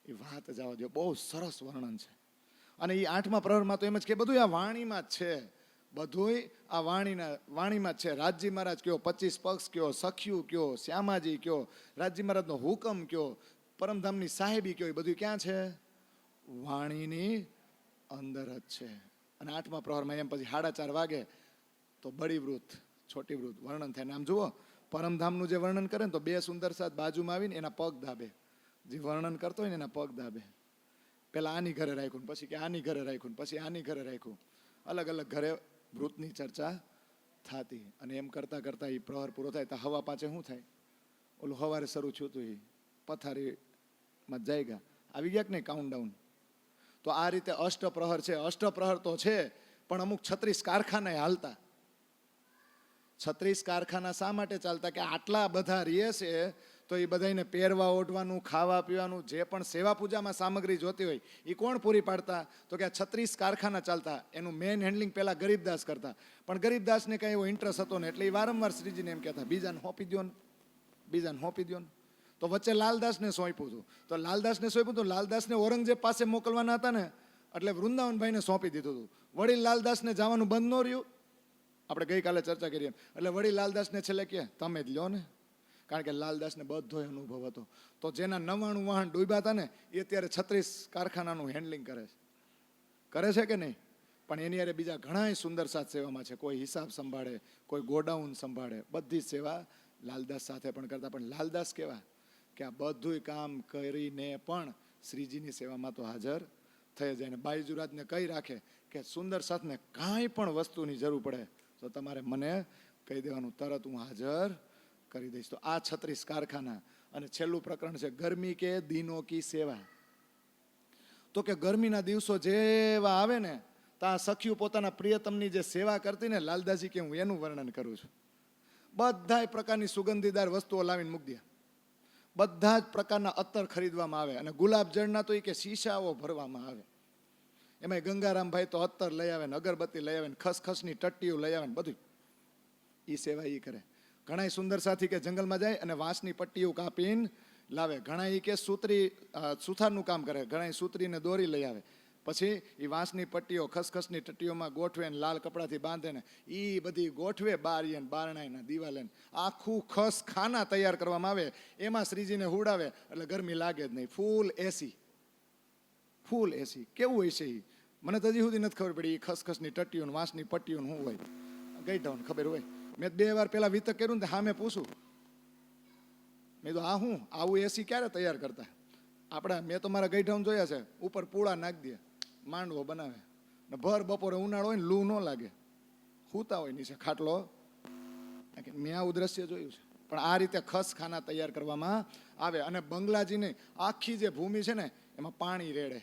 એ વાત જવા દો, બહુ સરસ વર્ણન છે. અને એ 8મા પ્રહરમાં તો એમ જ કે બધું આ વાણીમાં જ છે, બધુંય આ વાણીમાં જ છે. રાજજી મહારાજ કયો, 25 પક્ષ કયો, સખિયું કયો, શ્યામાજી કયો, રાજજી મહારાજનો હુકમ કયો, પરમધામની સાહેબી કયો, એ બધું ક્યાં છે? વાણીની અંદર જ છે. અને 8મા પ્રહરમાં એમ પછી 4:30 વાગે તો બડી વૃત, છોટી વૃત વર્ણન થાય. આમ જુઓ, પરમધામનું જે વર્ણન કરે ને તો 2 સુંદર સાથ બાજુમાં આવીને એના પગ દાબે. જે વર્ણન કરતો હોય ને એના પગ દાબે. પેલા આની ઘરે રાખ્યું, પછી કે આની ઘરે રાખ્યું, પછી આની ઘરે રાખ્યું. અલગ અલગ ઘરે વૃતની ચર્ચા થતી. અને એમ કરતાં કરતાં એ પ્રહર પૂરો થાય તો 5:15 શું થાય? ઓલું સવારે શરૂ થયું હતું, એ પથારીમાં જાયગા આવી ગયા કે નહીં, કાઉન્ટડાઉન. તો આ રીતે અષ્ટપ્રહર છે. અષ્ટપ્રહર તો છે, પણ અમુક 36 કારખાના હાલતા. 36 કારખાના શા માટે ચાલતા? કે આટલા બધા રહે છે તો એ બધાને પહેરવા ઓઢવાનું, ખાવા પીવાનું, જે પણ સેવા પૂજામાં સામગ્રી જોતી હોય એ કોણ પૂરી પાડતા? તો કે આ 36 કારખાના ચાલતા. એનું મેઇન હેન્ડલિંગ પહેલા ગરીબદાસ કરતા, પણ ગરીબદાસને કઈ એવો ઇન્ટરેસ્ટ હતો ને, એટલે એ વારંવાર શ્રીજીને એમ કહેતા બીજાને સોંપી દો ને, બીજાને સોંપી દો ને. તો વચ્ચે લાલદાસને સોંપ્યું હતું. તો લાલદાસને સોંપ્યું હતું, લાલદાસને ઔરંગઝેબ પાસે મોકલવાના હતા ને, એટલે વૃંદાવનભાઈને સોંપી દીધું હતું. વળી લાલદાસને જવાનું બંધ ન રહ્યું. આપણે ગઈકાલે ચર્ચા કરી એમ. એટલે વળી લાલદાસને છેલ્લે કે તમે જ લ્યો ને, કારણ કે લાલદાસને બધો અનુભવ હતો. તો જેના 99 વાહન ડૂબ્યા હતા ને, એ અત્યારે 36 કારખાનાનું હેન્ડલિંગ કરે છે કે નહીં? પણ એની અરે બીજા ઘણા સુંદર સાથ સેવામાં છે. કોઈ હિસાબ સંભાળે, કોઈ ગોડાઉન સંભાળે, બધી જ સેવા લાલદાસ સાથે પણ કરતા. પણ લાલદાસ કેવા કે આ બધું કામ કરીને પણ શ્રીજીની સેવામાં તો હાજર થઈ જાય. ને બાઈજુરાજને કહી રાખે કે સુંદર સાથને કાંઈ પણ વસ્તુની જરૂર પડે તો તમારે મને કહી દેવાનું, તરત હું હાજર કરી દઈશ. તો આ 36 કારખાના. અને છેલ્લું પ્રકરણ છે ગરમી કે દિનો કી સેવા. તો કે ગરમીના દિવસો જેવા આવે ને તો આ સખીઓ પોતાના પ્રિયતમની જે સેવા કરતી ને, લાલદાસજી કે હું એનું વર્ણન કરું છું. બધા પ્રકારની સુગંધીદાર વસ્તુઓ લાવીને મૂકી દે. બધા જ પ્રકારના અત્તર ખરીદવામાં આવે. અને ગુલાબ જળના તો એ કે શીશાઓ ભરવામાં આવે. એમાં ગંગારામભાઈ તો અત્તર લઈ આવે ને, અગરબત્તી લઈ આવે ને, ખસખસની ટટ્ટીઓ લઈ આવે ને, બધું એ સેવા એ કરે. ઘણા સુંદર સાથી કે જંગલમાં જાય અને વાંસની પટ્ટીઓ કાપીને લાવે, ઘણા એ કે સુથારનું કામ કરે, ઘણા સૂતરીને દોરી લઈ આવે, પછી એ વાંસની પટ્ટીઓ ખસખસની ટટ્ટીઓમાં ગોઠવે ને લાલ કપડાથી બાંધે ને એ બધી ગોઠવે બારીએ ને બારણાઈના દિવાલે આખું ખસ ખાના તૈયાર કરવામાં આવે, એમાં શ્રીજીને હુડાવે એટલે ગરમી લાગે જ નહીં. ફૂલ એસી કેવું હોય છે એ મને તો હજી સુધી નથી ખબર પડી. એ ખસખસની ટટ્ટીઓ ને વાંસની પટ્ટીઓ શું હોય ગઈઢાઓને ખબર હોય. મેં 2 વાર પેલા વિતક કર્યું ને હા મેં પૂછું, મેં તો આ હું આવું એસી ક્યારે તૈયાર કરતા આપણા? મેં તો મારા ગઈઢાઓને જોયા છે, ઉપર પૂળા નાખી દે, માંડવો બનાવે ને ભર બપોરે ઉનાળો હોય ને લૂ ન લાગે, સૂતા હોય નીચે ખાટલો. મેં આવું દ્રશ્ય જોયું છે. પણ આ રીતે ખસ ખાના તૈયાર કરવામાં આવે અને બંગલાજીની આખી જે ભૂમિ છે ને એમાં પાણી રેડે,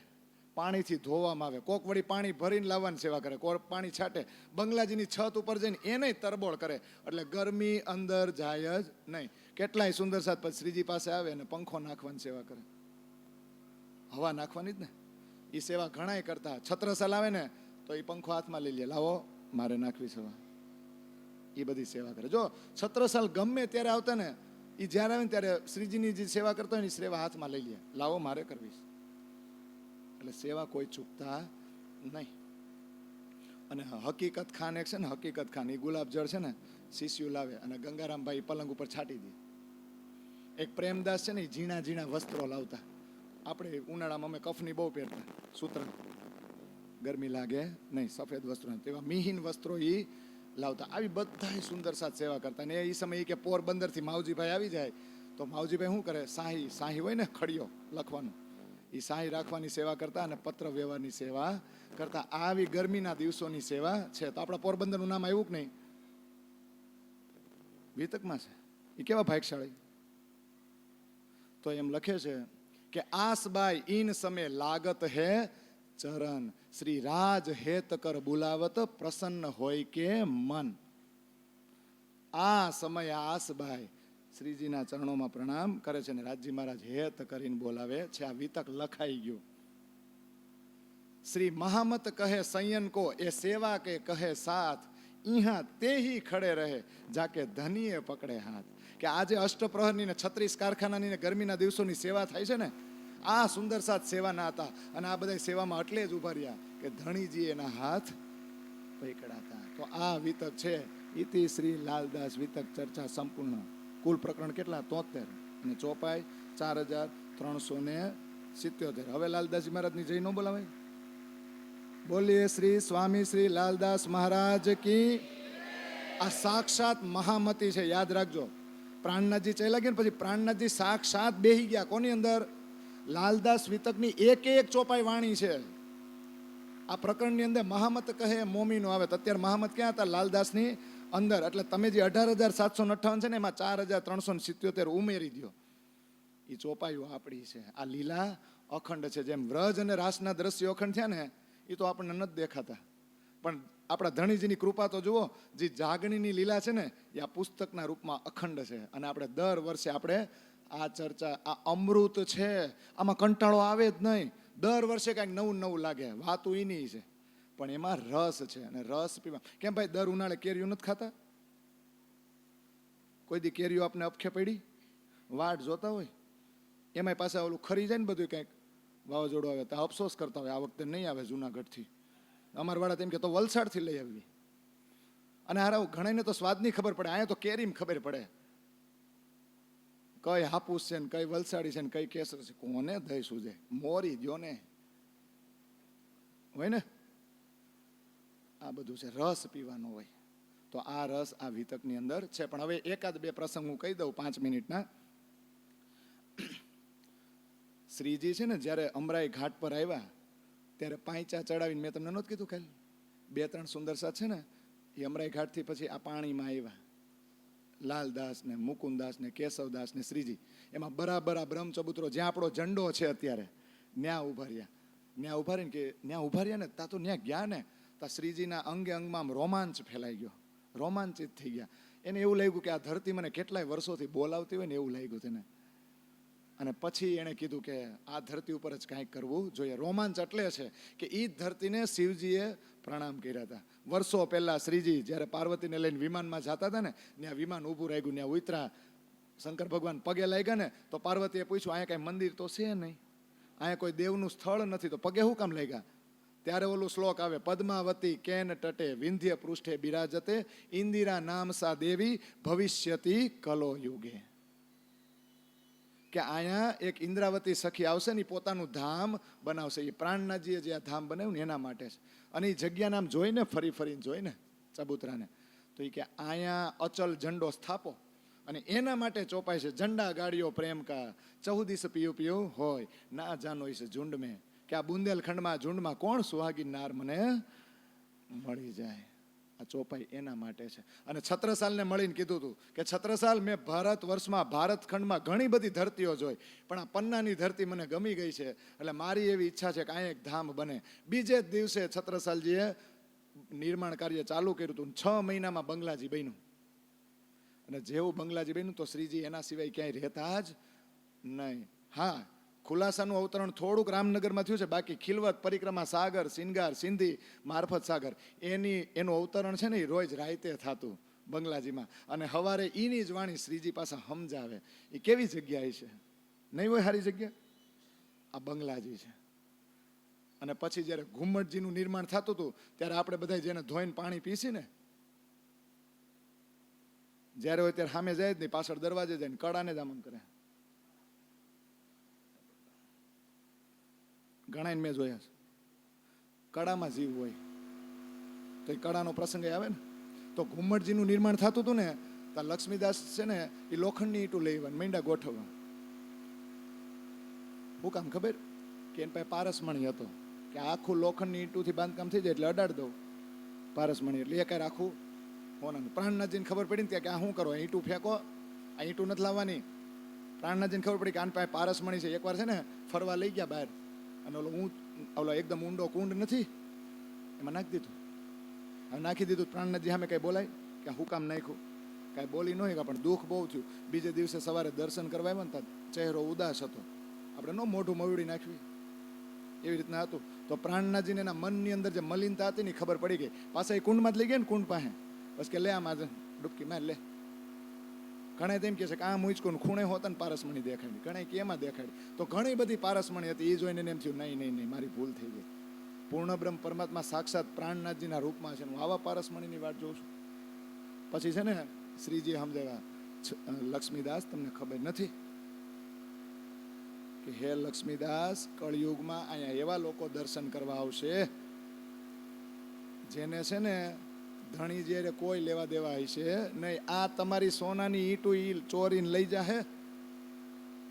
પાણીથી ધોવામાં આવે. કોક વળી પાણી ભરીને લાવવાની સેવા કરે, કોક પાણી છાંટે. બંગલાજીની છત ઉપર જઈને એને તરબોળ કરે એટલે ગરમી અંદર જાય જ નહીં. કેટલાય સુંદર સાથ પછી શ્રીજી પાસે આવે અને પંખો નાખવાની સેવા કરે, હવા નાખવાની જ ને. એ સેવા ઘણાય કરતા. છત્રસાલ આવે ને તો એ પંખો હાથમાં લઈ લે, લાવો મારે નાખવી સેવા. એ બધી સેવા કરે. જો છત્રસાલ ગમે ત્યારે આવતા ને એ જ્યારે આવે ને ત્યારે શ્રીજીની જે સેવા કરતા હોય ને એ સેવા હાથમાં લઈ લે, લાવો મારે કરવી. એટલે સેવા કોઈ ચૂકતા નહીં. અને હકીકત ખાન એક છે ને, હકીકત ખાન એ ગુલાબ જળ છે ને શિષ્યુ લાવે અને ગંગારામભાઈ પલંગ ઉપર છાંટી દે. એક પ્રેમદાસ છે ને એ ઝીણા ઝીણા વસ્ત્રો લાવતા. આપણે ઉનાળામાં અમે કફની બહુ પહેરતા, સૂત્ર ગરમી લાગે નહીં, સફેદ વસ્ત્રો, તેવા મિહીન વસ્ત્રો એ લાવતા. આવી બધા સુંદર સાથ સેવા કરતા. ને એ સમયે કે પોરબંદરથી માવજીભાઈ આવી જાય તો માવજીભાઈ શું કરે, સાહી હોય ને ખડીયો લખવાનું, એ સાહી રાખવાની સેવા કરતા અને પત્ર વ્યવહારની સેવા કરતા. આવી ગરમીના દિવસોની સેવા છે. તો આપણા પોરબંદરનું નામ આવ્યું કે નહીં? વિતકમાં છે. એ કેવા ભાગશાળી. તો એમ લખે છે કે આસબાઈ ઇન સમે લાગત હે ચરણ, શ્રી રાજ હેત કર બુલાવત પ્રસન્ન હોય કે મન. આ સમય આસબાઈ શ્રીજીના ચરણોમાં પ્રણામ કરે છે ને રાજજી મહારાજ હેત કરીને બોલાવે છે. આ વિતક લખાઈ ગયું. શ્રી મહામત કહે સંયન કો એ સેવા કે કહે સાથ, ઈહા તે હી ખડે રહે જાકે ધનીએ પકડે હાથ. કે આજે અષ્ટપ્રહરની ને 36 કારખાનાની ને ગરમીના દિવસોની સેવા થાય છે ને, આ સુંદર સાથ સેવા ના હતા. અને આ બધા સેવામાં એટલે જ ઉભા રહ્યા કે ધણીજી એના હાથ પકડાતા. તો આ વિતક છે. ઇતિ શ્રી લાલદાસ વિતક ચર્ચા સંપૂર્ણ. કુલ પ્રકરણ કેટલા? 73 અને ચોપાઈ 4377. હવે લાલદાસજી મહારાજની જય નો બોલાવે? બોલીએ શ્રી સ્વામી શ્રી લાલદાસ મહારાજ કી. આ સાક્ષાત મહામતી છે, યાદ રાખજો. પ્રાણનાથજી ચાલ્યા ગયા ને પછી પ્રાણનાથજી સાક્ષાત બેહી ગયા કોની અંદર? લાલદાસ વિતકની એક ચોપાઈ વાણી છે. આ પ્રકરણની અંદર મહામત કહે મોમીનો આવે. તો અત્યારે મહામત ક્યાં હતા? લાલદાસની અંદર. એટલે તમે જે 18,758 છે ને એમાં 4,377 ઉમેરી દો. એ ચોપાઈઓ આપણી છે. આ લીલા અખંડ છે. જેમ વ્રજ અને રાસના દ્રશ્યો અખંડ થયા ને એ તો આપણને નથી દેખાતા, પણ આપણા ધણીજીની કૃપા તો જુઓ. જે જાગણીની લીલા છે ને એ આ પુસ્તકના રૂપમાં અખંડ છે. અને આપણે દર વર્ષે આપણે આ ચર્ચા, આ અમૃત છે, આમાં કંટાળો આવે જ નહીં. દર વર્ષે કાંઈક નવું નવું લાગે. વાતું એની છે પણ એમાં રસ છે. અને રસ પીવા કેમ ભાઈ દર ઉનાળે કેરીઓ નથી ખાતા? કોઈ દી કેરીઓ આપને અપખે પડી વાટ જોતા હોય, એમાંય પાછા ઓલું ખરી જાય ને બધું, કંઈક વાવાઝોડું આવે તો અફસોસ કરતા હોય આ વખતે નહીં આવે જુનાગઢથી. અમારા વાળા તેમ કે તો વલસાડથી લઈ આવી. અને હારા ઘણાને તો સ્વાદની ખબર પડે, અહીંયા તો કેરીમ ખબર પડે કઈ હાપુસ છે ને કઈ વલસાડી છે ને કઈ કેસર છે. કોને દઈ સુજે? મોરી દો ને હોય ને. આ બધું છે, રસ પીવાનો હોય. તો આ રસ આ વિતકની અંદર છે. પણ હવે એકાદ બે પ્રસંગ હું કહી દઉં 5 મિનિટના. શ્રીજી છે ને જ્યારે અમરાઈ ઘાટ પર આવ્યા ત્યારે પાંચા ચડાવીને, મેં તમને નહોતું કીધું કાલે 2-3 સુંદર સાથ છે ને એ અમરાઈ ઘાટથી પછી આ પાણીમાં આવ્યા. લાલદાસ ને મુકુંદાસ ને કેશવદાસ ને શ્રીજી, એમાં બરાબર આ બ્રહ્મચબૂતરો જ્યાં આપણો ઝંડો છે અત્યારે ન્યા ઉભા રહ્યા. ન્યા ઉભા રહીને કે ન્યા ઉભા રહ્યા ને તા તો ન્યા ગયા ને તા શ્રીજીના અંગે અંગમાં આમ રોમાંચ ફેલાઈ ગયો, રોમાંચિત થઈ ગયા. એને એવું લાગ્યું કે આ ધરતી મને કેટલાય વર્ષોથી બોલાવતી હોય ને એવું લાગ્યું તેને. અને પછી એણે કીધું કે આ ધરતી ઉપર જ કાંઈક કરવું જોઈએ. રોમાંચ એટલે છે કે એ ધરતીને શિવજીએ પ્રણામ કર્યા હતા. વર્ષો પહેલાં શ્રીજી જ્યારે પાર્વતીને લઈને વિમાનમાં જતા હતા ને, ત્યાં વિમાન ઊભું રહી ગયું, ત્યાં ઉતરા શંકર ભગવાન પગે લાગ્યા ને તો પાર્વતીએ પૂછ્યું, અહીંયા કાંઈ મંદિર તો છે નહીં, અહીંયા કોઈ દેવનું સ્થળ નથી, તો પગે શું કામ લાગ્યા? ત્યારે ઓલું શ્લોક આવે, પદ્માવતી કેન તટે વિંધ્ય પૃષ્ઠે બિરાજતે ઇન્દિરા નામ સા દેવી ભવિષ્યતિ કલો યુગે. કે અહીંયા એક ઇન્દ્રાવતી સખી આવશે ને, પોતાનું ધામ બનાવશે. એ પ્રાણનાથજીએ જે આ ધામ બનાવ્યું ને એના માટે છે. અને એ જગ્યાના આમ જોઈને ફરીને જોઈને ચબૂતરાને તો એ કે અહીંયા અચલ ઝંડો સ્થાપો, અને એના માટે ચોપાય છે ઝંડા ગાડીઓ પ્રેમ કા ચૌદીસ પીયું પીયું હોય ના જાનો છે ઝુંડ મેં, કે આ બુંદેલખંડમાં ઝુંડમાં કોણ સુહાગી નાર મને મળી જાય. આ ચોપાઈ એના માટે છે. અને છત્રસાલને મળીને કીધું હતું કે છત્રસાલ, મેં ભારત વર્ષમાં ભારતખંડમાં ઘણી બધી ધરતીઓ જોઈ, પણ આ પન્નાની ધરતી મને ગમી ગઈ છે, એટલે મારી એવી ઈચ્છા છે કે અહીંયા એક ધામ બને. બીજે જ દિવસે છત્રસાલજીએ નિર્માણ કાર્ય ચાલુ કર્યું હતું. 6 મહિનામાં બંગલાજી બન્યું. અને જેવું બંગલાજી બન્યું તો શ્રીજી એના સિવાય ક્યાંય રહેતા જ નહીં. હા, ખુલાસાનું અવતરણ થોડુંક રામનગરમાં થયું છે, બાકી ખિલવત, પરિક્રમા, સાગર, સિંગાર, સિંધી, મારફત સાગર એનું અવતરણ છે ને એ રોજ રાતે થતું બંગલાજીમાં. અને સવારે એની જ વાણી શ્રીજી પાસે સમજાવે. એ કેવી જગ્યા છે, નહીં હોય સારી જગ્યા? આ બંગલાજી છે. અને પછી જ્યારે ઘુમ્મટજીનું નિર્માણ થતું હતું ત્યારે આપણે બધા જેને ધોઈને પાણી પીસી ને, જ્યારે હોય ત્યારે સામે જાય જ નહીં, પાછળ દરવાજે જાય ને કડાને જ આમ કરે. ઘણા મેં જોયા છે, કડામાં જીવ હોય તો એ કડાનો પ્રસંગ આવે ને, તો ઘુમ્મટજીનું નિર્માણ થતું હતું ને, તો લક્ષ્મીદાસ છે ને એ લોખંડની ઈંટું લેવા મીંડા ગોઠવવા. શું કામ ખબર? કે એની પાસે પારસમણી હતો, કે આખું લોખંડની ઈંટુથી બાંધકામ થઈ જાય એટલે અડાડ દઉં પારસમણી, એટલે એ કાંઈ આખું હોનાનું. પ્રાણનાથજીને ખબર પડી ને ત્યાં કે આ શું કરો, ઈંટું ફેંકો, આ ઈંટું નથી લાવવાની. પ્રાણનાથજીને ખબર પડી કે આની પાસે પારસમણી છે. એકવાર છે ને ફરવા લઈ ગયા બહાર, અને ઓલો એકદમ ઊંડો કુંડ નથી, એમાં નાખી દીધું. હવે નાખી દીધું, પ્રાણનાથજી સામે કાંઈ બોલાય કે હું કામ નાખ્યું? કાંઈ બોલી ન હોય, પણ દુઃખ બહુ થયું. બીજે દિવસે સવારે દર્શન કરવા આવ્યા ને, ચહેરો ઉદાસ હતો. આપણે ન મોઢું મવડી નાખવી, એવી રીતના હતું. તો પ્રાણનાથજીને એના મનની અંદર જે મલિનતા હતી ને ખબર પડી ગઈ. પાછા એ કુંડમાં જ લઈ ગયા ને, કુંડ પાસે બસ કે લે આમાં ડૂબકી માર લે. ઘણા તેમ કહે છે કે આ મૂંચકોને ખૂણે હોતા ને પારસમણી દેખાડી, ઘણા કે એમાં દેખાડી. તો ઘણી બધી પારસમણી હતી. એ જોઈને એમ થયું નહીં, મારી ભૂલ થઈ ગઈ. પૂર્ણ બ્રહ્મ પરમાત્મા સાક્ષાત પ્રાણનાથજીના રૂપમાં છે. હું આવા પારસમણીની વાત જોઉં છું. પછી છે ને શ્રીજી સમજાવ્યા, લક્ષ્મીદાસ તમને ખબર નથી કે હે લક્ષ્મીદાસ, કળયુગમાં અહીંયા એવા લોકો દર્શન કરવા આવશે જેને છે ને ધણી જ્યારે કોઈ લેવા દેવા હશે નહીં. આ તમારી સોનાની ઈંટું ઈ ચોરીને લઈ જાહે.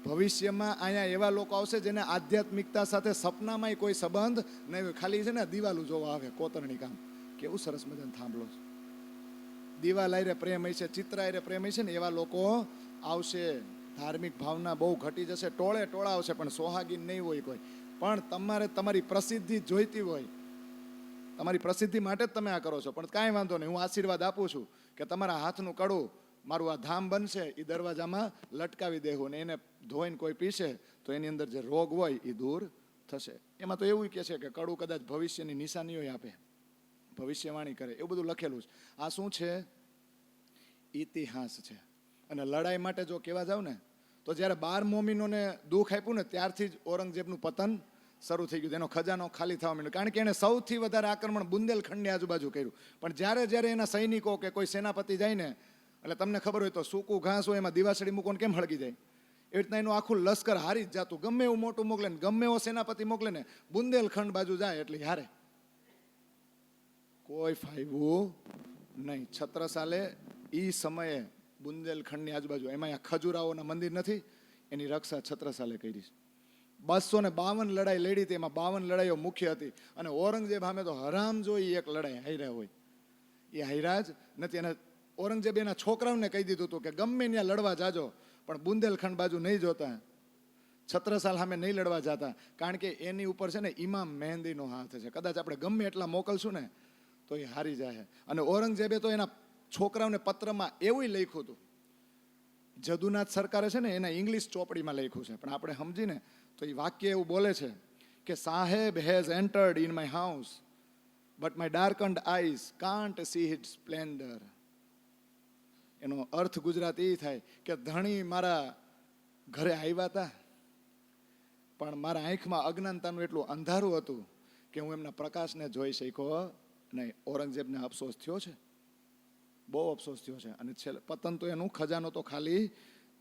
ભવિષ્યમાં અહીંયા એવા લોકો આવશે જેને આધ્યાત્મિકતા સાથે સપનામાંય કોઈ સંબંધ નહીં હોય, ખાલી છે ને દિવાલું જોવા આવે, કોતરણી કામ. કેવું સરસ મજાનું થાંભલો છે. દિવાલ આયરે પ્રેમ હશે, ચિત્ર આયરે પ્રેમ હશે ને એવા લોકો આવશે. ધાર્મિક ભાવના બહુ ઘટી જશે, ટોળે ટોળા આવશે, પણ સોહાગી નહીં હોય કોઈ. પણ તમારે તમારી પ્રસિદ્ધિ જોઈતી હોય, તમારી પ્રસિદ્ધિ માટે જ તમે આ કરો છો, પણ કાંઈ વાંધો નહીં, હું આશીર્વાદ આપું છું કે તમારા હાથનું કડું મારું આ ધામ બનશે, એ દરવાજામાં લટકાવી દેવું, ને એને ધોઈને કોઈ પીશે તો એની અંદર જે રોગ હોય એ દૂર થશે. એમાં તો એવું કહે છે કે કડું કદાચ ભવિષ્યની નિશાનીઓ આપે, ભવિષ્યવાણી કરે, એવું બધું લખેલું છે. આ શું છે? ઇતિહાસ છે. અને લડાઈ માટે જો કહેવા જાવ ને તો જ્યારે 12 મોમીનોને દુઃખ આપ્યું ને ત્યારથી જ ઔરંગઝેબનું પતન શરૂ થઈ ગયું. એનો ખજાનો ખાલી થવા માંડ્યો, કારણ કે એણે સૌથી વધારે આક્રમણ બુંદેલખંડની આજુબાજુ કર્યું. પણ જ્યારે એના સૈનિકો કે કોઈ સેનાપતિ જાય ને, એટલે તમને ખબર હોય તો સૂકું ઘાસ હોય એમાં દિવાસળી મૂકો કેમ હળગી જાય, એવી રીતના એનું આખું લશ્કર હારી જ જાતું. ગમે એવું મોટું મોકલે ને, ગમે એવો સેનાપતિ મોકલે ને, બુંદેલખંડ બાજુ જાય એટલે હારે, કોઈ ફાયવું નહીં. છત્રસાલે એ સમયે બુંદેલખંડની આજુબાજુ, એમાં આ ખજુરાઓના મંદિર નથી, એની રક્ષા છત્રસાલે કરી છે. 252 લડાઈ લડી હતી, એમાં 52 લડાઈઓ મુખ્ય હતી. અને ઔરંગઝેબ સામે તો હરામ જોઈ એક લડાઈ હાર્યા હોય, એ હાર્યા જ નથી. અને ઔરંગઝેબ એના છોકરાઓને કહી દીધું હતું કે ગમે ત્યાં લડવા જાજો, પણ બુંદેલખંડ બાજુ નહીં જોતા, છત્રસાલ સામે નહીં લડવા જતા, કારણ કે એની ઉપર છે ને ઇમામ મહેંદીનો હાથ છે. કદાચ આપણે ગમે એટલા મોકલશું ને તો એ હારી જાય. અને ઔરંગઝેબે તો એના છોકરાઓને પત્રમાં એવું લખ્યું હતું, જદુનાથ સરકારે છે ને એના ઇંગ્લિશ ચોપડીમાં લખ્યું છે, પણ આપણે સમજીને તો એ વાક્ય એવું બોલે છે કે સાહેબ has entered in my house but my darkened eyes can't see his splendour. એનો અર્થ ગુજરાતી એ થાય કે ધણી મારા ઘરે આવ્યા હતા, પણ મારા આંખમાં અજ્ઞાનતાનું એટલું અંધારું હતું કે હું એમના પ્રકાશને જોઈ શક્યો નહીં. ઔરંગઝેબને અફસોસ થયો છે, બહુ અફસોસ થયો છે, અને છેલ્લે પતન તો એનું ખજાનો તો ખાલી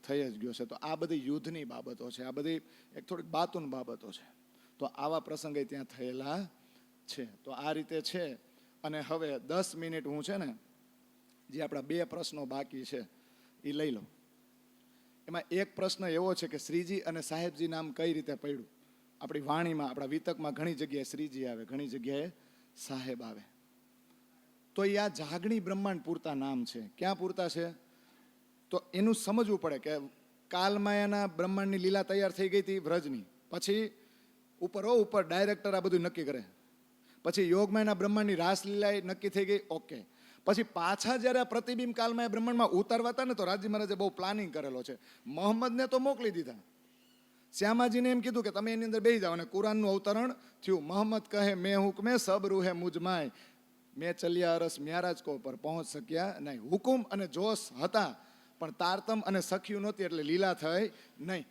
થઈ જ ગયો છે. તો આ બધી યુદ્ધની બાબતો છે, આ બધી એક થોડીક બાતુન બાબતો છે. તો આવા પ્રસંગે ત્યાં થયેલા છે. તો આ રીતે છે. અને હવે 10 મિનિટ હું છે ને જે આપણા 2 પ્રશ્નો બાકી છે એ લઈ લો. એમાં એક પ્રશ્ન એવો છે કે શ્રીજી અને સાહેબજી નામ કઈ રીતે પડ્યું. આપણી વાણીમાં, આપણા વિતકમાં ઘણી જગ્યાએ શ્રીજી આવે, ઘણી જગ્યાએ સાહેબ આવે. તો એ આ જાગણી બ્રહ્માંડ પૂરતા નામ છે. ક્યાં પૂરતા છે? તો એનું સમજવું પડે કે કાલમાયાના બ્રહ્માંડની લીલા તૈયાર થઈ ગઈ હતી વ્રજની, પછી ઉપર ડાયરેક્ટર આ બધું નક્કી કરે, પછી યોગમાયાના બ્રહ્માંડની રાસલીલા નક્કી થઈ ગઈ, ઓકે. પછી પાછા જ્યારે આ પ્રતિબિંબ કાલમાયા બ્રહ્માંડમાં ઉતારવા હતા ને તો રાજી મહારાજે બહુ પ્લાનિંગ કરેલો છે. મોહમ્મદને તો મોકલી દીધા, શ્યામાજીને એમ કીધું કે તમે એની અંદર બેસી જાઓ, અને કુરાનનું અવતરણ થયું. મોહમ્મદ કહે મેં હુકમે સબ રૂહે મુજમાય, મેં ચલ્યા અરસ મ્યારાજ કો પર પહોંચ શક્યા નહીં. હુકુમ અને જોશ હતા, પણ તારતમ અને સખ્યું નહોતી, એટલે લીલા થઈ નહીં.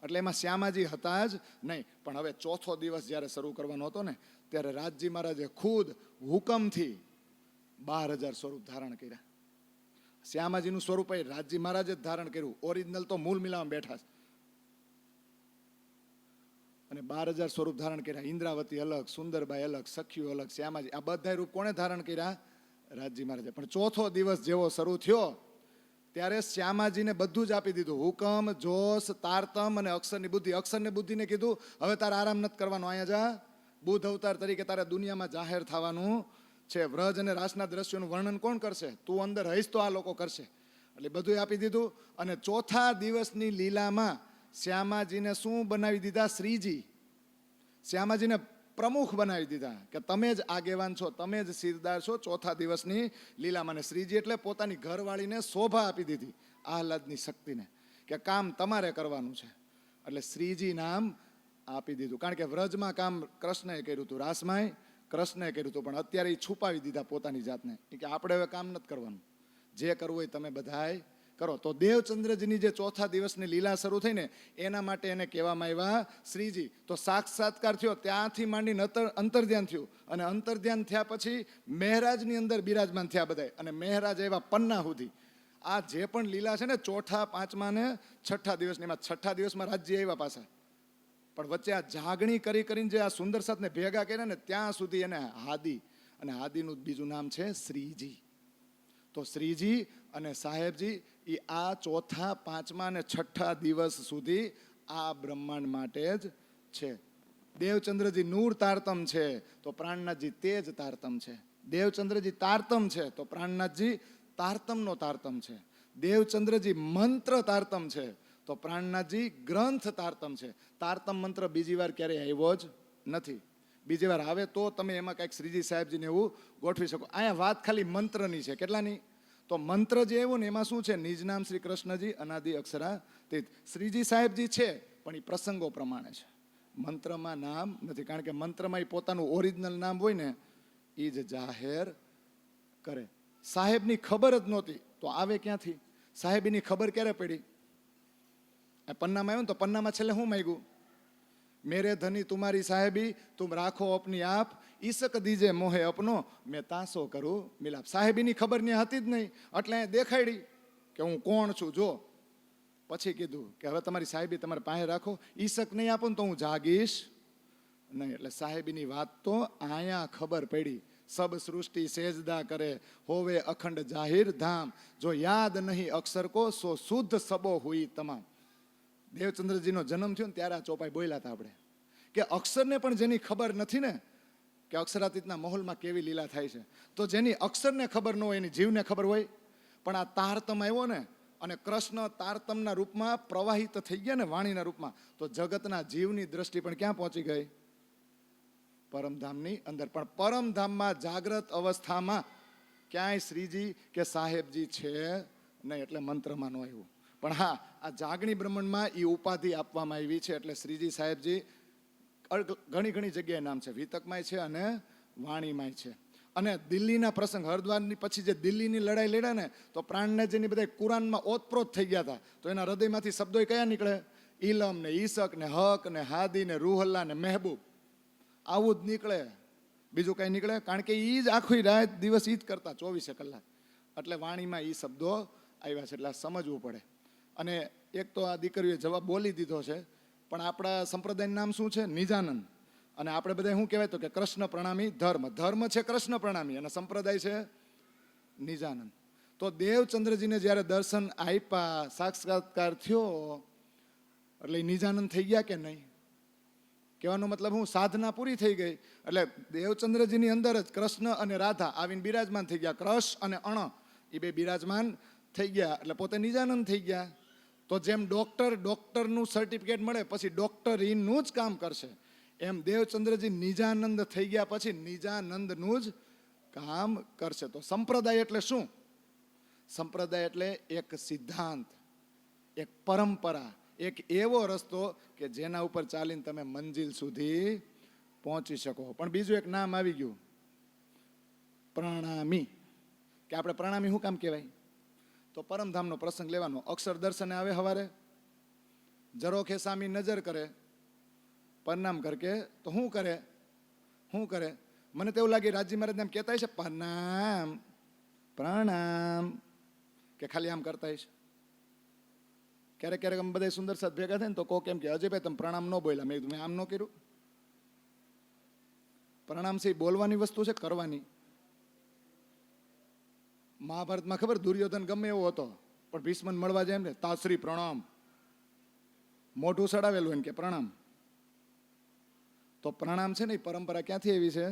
એટલે એમાં શ્યામાજી હતા જ નહીં. પણ હવે ચોથો દિવસ જ્યારે શરૂ કરવાનો હતો ને, ત્યારે રાજજી મહારાજે ખુદ હુકમથી 12,000 સ્વરૂપ ધારણ કર્યા. શ્યામાજીનું સ્વરૂપ એ રાજજી મહારાજે જ ધારણ કર્યું. ઓરિજિનલ તો મૂળ મિલામાં બેઠા છે, અને 12,000 સ્વરૂપ ધારણ કર્યા. ઇન્દ્રાવતી અલગ, સુંદરબાઈ અલગ, સખ્યું અલગ, શ્યામાજી, આ બધા રૂપ કોણે ધારણ કર્યા? રાજજી મહારાજે. પણ ચોથો દિવસ જેવો શરૂ થયો ત્યારે શ્યામાજીને બધું જ આપી દીધું. હુકમ, જોશ, તારતમ અને અક્ષરની બુદ્ધિ. અક્ષરની બુદ્ધિને કીધું હવે તારે આરામ નથી કરવાનો, અહીંયા જા, બુદ્ધ અવતાર તરીકે તારે દુનિયામાં જાહેર થવાનું છે. વ્રજ અને રાસના દ્રશ્યોનું વર્ણન કોણ કરશે? તું અંદર હઈશ તો આ લોકો કરશે. એટલે બધું આપી દીધું. અને ચોથા દિવસની લીલામાં શ્યામાજીને શું બનાવી દીધા? શ્રીજી. શ્યામાજીને પ્રમુખ બનાવી દીધા કે તમે જ આગેવાન છો, તમે જ સિરદાર છો ચોથા દિવસની લીલામાં. અને શ્રીજી એટલે પોતાની ઘરવાળીને શોભા આપી દીધી, આહલાદની શક્તિને, કે કામ તમારે કરવાનું છે. એટલે શ્રીજી નામ આપી દીધું. કારણ કે વ્રજમાં કામ કૃષ્ણએ કર્યું હતું, રાસમાંય કૃષ્ણએ કર્યું હતું, પણ અત્યારે એ છુપાવી દીધા પોતાની જાતને, કે આપણે હવે કામ નથી કરવાનું, જે કરવું હોય તમે બધાય કરો. તો દેવચંદ્રજીની જે ચોથા દિવસની લીલા શરૂ થઈ ને, એના માટે એને કહેવામાં આવ્યા શ્રીજી. તો સાક્ષાત્કાર થયો ત્યાંથી માંડીને અંતર્ધ્યાન થયું, અને અંતર્ધ્યાન થયા પછી મહેરાજની અંદર બિરાજમાન થયા બધા, અને મહેરાજ એવા પન્ના સુધી. આ જે પણ લીલા છે ને ચોથા, પાંચમા ને છઠ્ઠા દિવસની, એમાં છઠ્ઠા દિવસમાં રાજ્ય આવ્યા પાછા, પણ વચ્ચે આ જાગણી કરીને જે આ સુંદર સાથને ભેગા કર્યા ને, ત્યાં સુધી એને હાદી, અને હાદીનું બીજું નામ છે શ્રીજી. તો શ્રીજી અને સાહેબજી એ આ ચોથા, પાંચમા અને છઠ્ઠા દિવસ સુધી આ બ્રહ્માંડ માટે જ છે. દેવચંદ્રજી નૂર તારતમ છે, તો પ્રાણનાથજી તેજ તારતમ છે. દેવચંદ્રજી તારતમ છે, તો પ્રાણનાથજી તારતમનો તારતમ છે. દેવચંદ્રજી મંત્ર તારતમ છે, તો પ્રાણનાથજી ગ્રંથ તારતમ છે. તારતમ મંત્ર બીજી વાર ક્યારેય આવ્યો જ નથી. બીજી વાર આવે તો તમે એમાં કંઈક શ્રીજી સાહેબજીને એવું ગોઠવી શકો. અહીંયા વાત ખાલી મંત્રની છે. કેટલાની? તો મંત્ર જે આવ્યું ને એમાં શું છે? નિજ નામ શ્રી કૃષ્ણજી અનાદિ અક્ષરાતીત. શ્રીજી સાહેબજી છે, પણ એ પ્રસંગો પ્રમાણે છે, મંત્રમાં નામ નથી. કારણ કે મંત્રમાં એ પોતાનું ઓરિજિનલ નામ હોય ને એ જ જાહેર કરે. સાહેબની ખબર જ નહોતી તો આવે ક્યાંથી? સાહેબીની ખબર ક્યારે પડી? પન્નામાં આવ્યું ને, તો પન્નામાં છેલ્લે શું માંગ્યું? મેરે ધની તુમારી સાહેબી તુમ રાખો અપની આપ, ઈસક દીજે મોહે અપનો મેં તાસો કરું મિલાપ. સાહેબીની ખબર ને હતી જ નહીં, એટલે દેખાડી કે હું કોણ છું જો. પછી કીધું કે હવે તમારી સાહેબી તમારે પાસે રાખો, ઈસક નહીં આપો ને તો હું જાગીશ નહીં. એટલે સાહેબીની વાત તો અહીંયા ખબર પડી. સબ સૃષ્ટિ સેજદા કરે હોવે અખંડ જાહિર ધામ, જો યાદ નહીં અક્ષર કો સો શુદ્ધ સબો હુઈ તમામ. દેવચંદ્રજીનો જન્મ થયો ને ત્યારે આ ચોપાઈ બોલ્યા હતા આપણે, કે અક્ષરને પણ જેની ખબર નથી ને કે અક્ષરાતીતના માહોલમાં કેવી લીલા થાય છે, તો જેની અક્ષરને ખબર ન હોય એની જીવને ખબર હોય. પણ આ તારતમ આવ્યો ને, અને કૃષ્ણ તારતમના રૂપમાં પ્રવાહિત થઈ ગયા ને વાણીના રૂપમાં, તો જગતના જીવની દ્રષ્ટિ પણ ક્યાં પહોંચી ગઈ? પરમધામની અંદર. પણ પરમધામમાં જાગ્રત અવસ્થામાં ક્યાંય શ્રીજી કે સાહેબજી છે નહીં, એટલે મંત્રમાં ન આવ્યું. પણ હા, આ જાગણી બ્રહ્માંડમાં એ ઉપાધિ આપવામાં આવી છે. એટલે શ્રીજી સાહેબજી ઘણી ઘણી જગ્યાએ નામ છે, વિતકમાંય છે અને વાણીમાંય છે. અને દિલ્હીના પ્રસંગ, હરદ્વારની પછી જે દિલ્હીની લડાઈ લડ્યા ને, તો પ્રાણનાથજીની બધા કુરાનમાં ઓતપ્રોત થઈ ગયા હતા. તો એના હૃદયમાંથી શબ્દો કયા નીકળે? ઇલમ ને ઈસક ને હક ને હાદી ને રૂહલ્લા ને મહેબૂબ, આવું જ નીકળે, બીજું કઈ નીકળે? કારણ કે એ જ આખી રાત દિવસ એ જ કરતા 24 કલાક. એટલે વાણીમાં એ શબ્દો આવ્યા છે, એટલે સમજવું પડે. અને એક તો આ દીકરીઓએ જવાબ બોલી દીધો છે, પણ આપણા સંપ્રદાયનું નામ શું છે? નિજાનંદ. અને આપણે બધા શું કહેવાય? તો કે કૃષ્ણ પ્રણામી ધર્મ. ધર્મ છે કૃષ્ણ પ્રણામી અને સંપ્રદાય છે નિજાનંદ. તો દેવચંદ્રજીને જ્યારે દર્શન આપ્યા, સાક્ષાત્કાર થયો, એટલે નિજાનંદ થઈ ગયા કે નહીં? કહેવાનો મતલબ હું, સાધના પૂરી થઈ ગઈ. એટલે દેવચંદ્રજીની અંદર જ કૃષ્ણ અને રાધા આવીને બિરાજમાન થઈ ગયા. કૃષ્ણ અને અણ એ બે બિરાજમાન થઈ ગયા, એટલે પોતે નિજાનંદ થઈ ગયા. તો જેમ ડોક્ટરનું સર્ટિફિકેટ મળે પછી ડોક્ટરીનું જ કામ કરશે, એમ દેવચંદ્રજી નિજાનંદ થઈ ગયા પછી નિજાનંદનું જ કામ કરશે. તો સંપ્રદાય એટલે શું? સંપ્રદાય એટલે એક સિદ્ધાંત, એક પરંપરા, એક એવો રસ્તો કે જેના ઉપર ચાલીને તમે મંજિલ સુધી પહોંચી શકો. પણ બીજું એક નામ આવી ગયું, પ્રણામી. કે આપણે પ્રણામી શું કામ કહેવાય? તો પરમધામનો પ્રસંગ લેવાનો. અક્ષર દર્શને આવે હવારે, જરોખે સામી નજર કરે, પરનામ કરકે, તો શું કરે? શું કરે? મને તો એવું લાગે રાજી મહારાજ એમ કહેતા છે પ્રણામ પ્રણામ, કે ખાલી આમ કરતા છે? ક્યારેક ક્યારેક અમે બધા સુંદર સાથ ભેગા થાય ને તો કોક એમ કે અજયભાઈ તમે પ્રણામ ન બોલ્યા. મેં આમ ન કર્યું. પ્રણામ છે બોલવાની વસ્તુ છે, કરવાની. મહાભારતમાં ખબર, દુર્યોધન ગમે એવો હતો પણ ભીષ્મને મળવા જાય એમ ને, તાશ્રી પ્રણામ, મોઢું સડાવેલું એમ કે પ્રણામ. તો પ્રણામ છે ને એ પરંપરા ક્યાંથી આવી છે?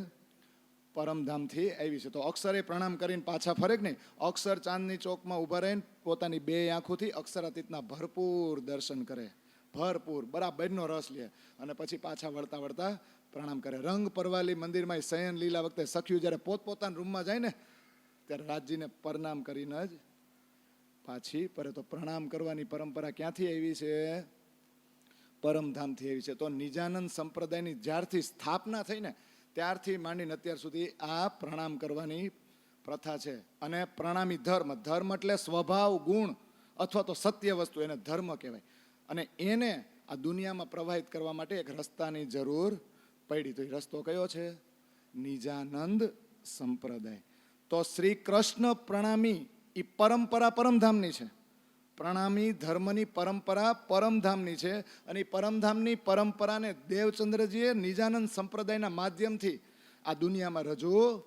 પરમધામથી આવી છે. તો અક્ષરે પ્રણામ કરીને પાછા ફરે કે નહીં? અક્ષર ચાંદની ચોકમાં ઊભા રહીને પોતાની બે આંખોથી અક્ષરાતીતના ભરપૂર દર્શન કરે, ભરપૂર બરાબરનો રસ લે, અને પછી પાછા વળતા વળતા પ્રણામ કરે. રંગ પરવાલી મંદિરમાં શયન લીલા વખતે સખ્યું જ્યારે પોતપોતાના રૂમમાં જાય ને, ત્યારે રાજજીને પ્રણામ કરીને જ પાછી પરે. તો પ્રણામ કરવાની પરંપરા ક્યાંથી આવી છે? પરમધામથી આવી છે. તો નિજાનંદ સંપ્રદાયની જ્યારથી સ્થાપના થઈ ને, ત્યારથી માંડીને અત્યાર સુધી આ પ્રણામ કરવાની પ્રથા છે. અને પ્રણામી ધર્મ, ધર્મ એટલે સ્વભાવ ગુણ અથવા તો સત્ય વસ્તુ, એને ધર્મ કહેવાય. અને એને આ દુનિયામાં પ્રવાહિત કરવા માટે એક રસ્તાની જરૂર પડી. તો એ રસ્તો કયો છે? નિજાનંદ સંપ્રદાય. તો શ્રી કૃષ્ણ પ્રણામી એ પરંપરા પરમધામની છે. પ્રણામી ધર્મની પરંપરા પરમધામની છે. અને પરમધામની પરંપરાને દેવચંદ્રજીએ નિજાનંદ સંપ્રદાયના માધ્યમથી આ દુનિયામાં રજૂ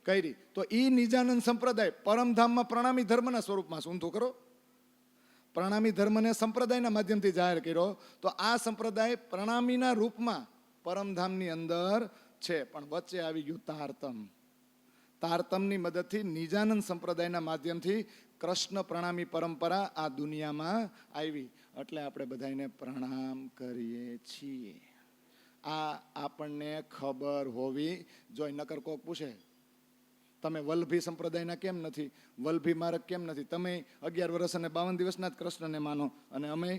કરી. તો એ નિજાનંદ સંપ્રદાય પરમધામમાં પ્રણામી ધર્મના સ્વરૂપમાં સૂંધું કરો, પ્રણામી ધર્મને સંપ્રદાયના માધ્યમથી જાહેર કર્યો. તો આ સંપ્રદાય પ્રણામીના રૂપમાં પરમધામની અંદર છે. પણ વચ્ચે આવી ગયું તારતમ. તારતમની મદદથી નિજાનંદ સંપ્રદાયના માધ્યમથી કૃષ્ણ પ્રણામી પરંપરા આ દુનિયામાં આવી. એટલે આપણે બધાને પ્રણામ કરીએ છીએ. આ આપણને ખબર હોવી જોઈએ. નકર કોક પૂછે તમે વલ્લભી સંપ્રદાયના કેમ નથી, વલ્લભી માર્ગ કેમ નથી? તમે 11 વર્ષ અને 52 દિવસના જ કૃષ્ણને માનો અને અમે.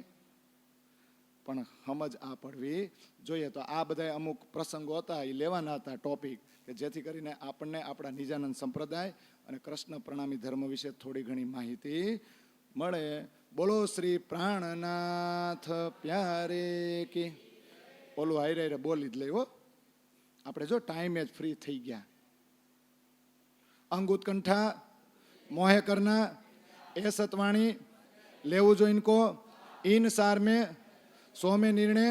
પણ સમજ આ પડવી જોઈએ. તો આ બધા અમુક પ્રસંગો હતા, એ લેવાના હતા ટોપિક, કે જેથી કરીને આપણને આપણા નિજાનંદ સંપ્રદાય અને કૃષ્ણ પ્રણામી ધર્મ વિશે થોડી ઘણી માહિતી મળે. બોલો શ્રી પ્રાણનાથ પ્યારે કે. બોલો હારે હારે બોલી જ લેવો. આપણે જો ટાઈમે જ ફ્રી થઈ ગયા. અંગ ઉત્કંઠા મોહે કરના એ સતવાણી લેવું જો ઇनको इन सार में सो में निर्णय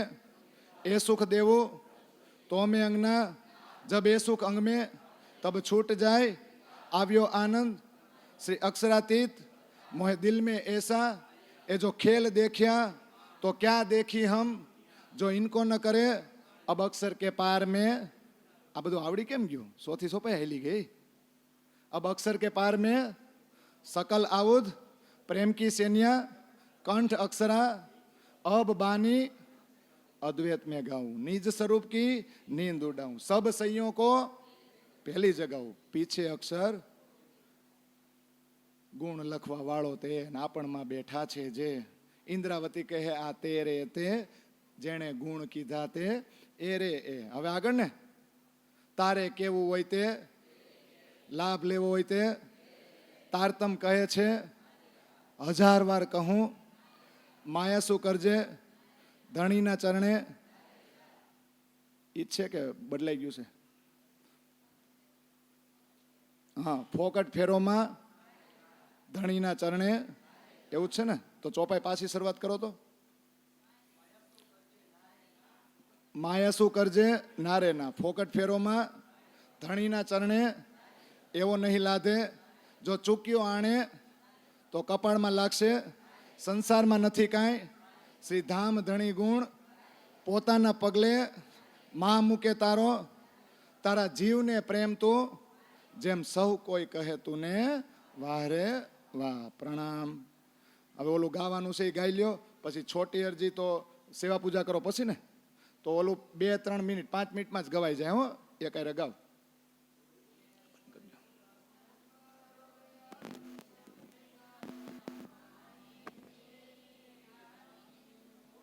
ए सुख देवो तो में अंगना जब ए सुख अंग में तब छूट जाए आव्यो आनंद श्री अक्षरातीत मोहे दिल में ऐसा ए जो खेल देखिया तो क्या देखी हम जो इनको न करे अब अक्षर के पार में. આ બધું આવડી કેમ ગયું? 100 થી 100 હેલી ગઈ. अब अक्षर के पार में सकल आउद प्रेम की सेनिया कंठ अक्षरा अब बानी अद्वैत में गाऊं निज स्वरूप की नींद उड़ाऊं सब सैयों को पहली जगाऊं पीछे अक्षर ગુણ લખવા વાળો તે આપણમાં બેઠા છે જે. ઇન્દ્રાવતી કહે આ તે રે તે, જેણે ગુણ કીધા તે એ રે એ. હવે આગળ ને, તારે કેવું હોય તે, લાભ લેવો હોય તે, તારતમ કહે છે 1000 વાર કહું, માયા શું કરજે ધણીના ચરણે. ઈ છે કે બદલાઈ ગયું છે? હા, ફોકટ ફેરોમાં ધણીના ચરણે, એવું જ છે ને? તો ચોપાઈ પાછી શરૂઆત કરો તો. માયા શું કરજે નારે ના, ફોકટ ફેરોમાં ધણીના ચરણે, એવો નહીં લાદે. જો ચૂક્યો આણે તો કપાળમાં લાગશે. સંસારમાં નથી કાંઈ, શ્રી ધામ ધણી ગુણ, પોતાના પગલે મા મૂકે તારો. તારા જીવને પ્રેમ તું, જેમ સૌ કોઈ કહે તું ને વાહ રે વાહ. પ્રણામ. હવે ઓલું ગાવાનું છે એ ગાઈ લ્યો, પછી છોટી અરજી તો સેવા પૂજા કરો પછી ને, તો ઓલું 2-3 મિનિટ 5 મિનિટમાં જ ગવાઈ જાય. હો, એ કાંઈ ગાવ.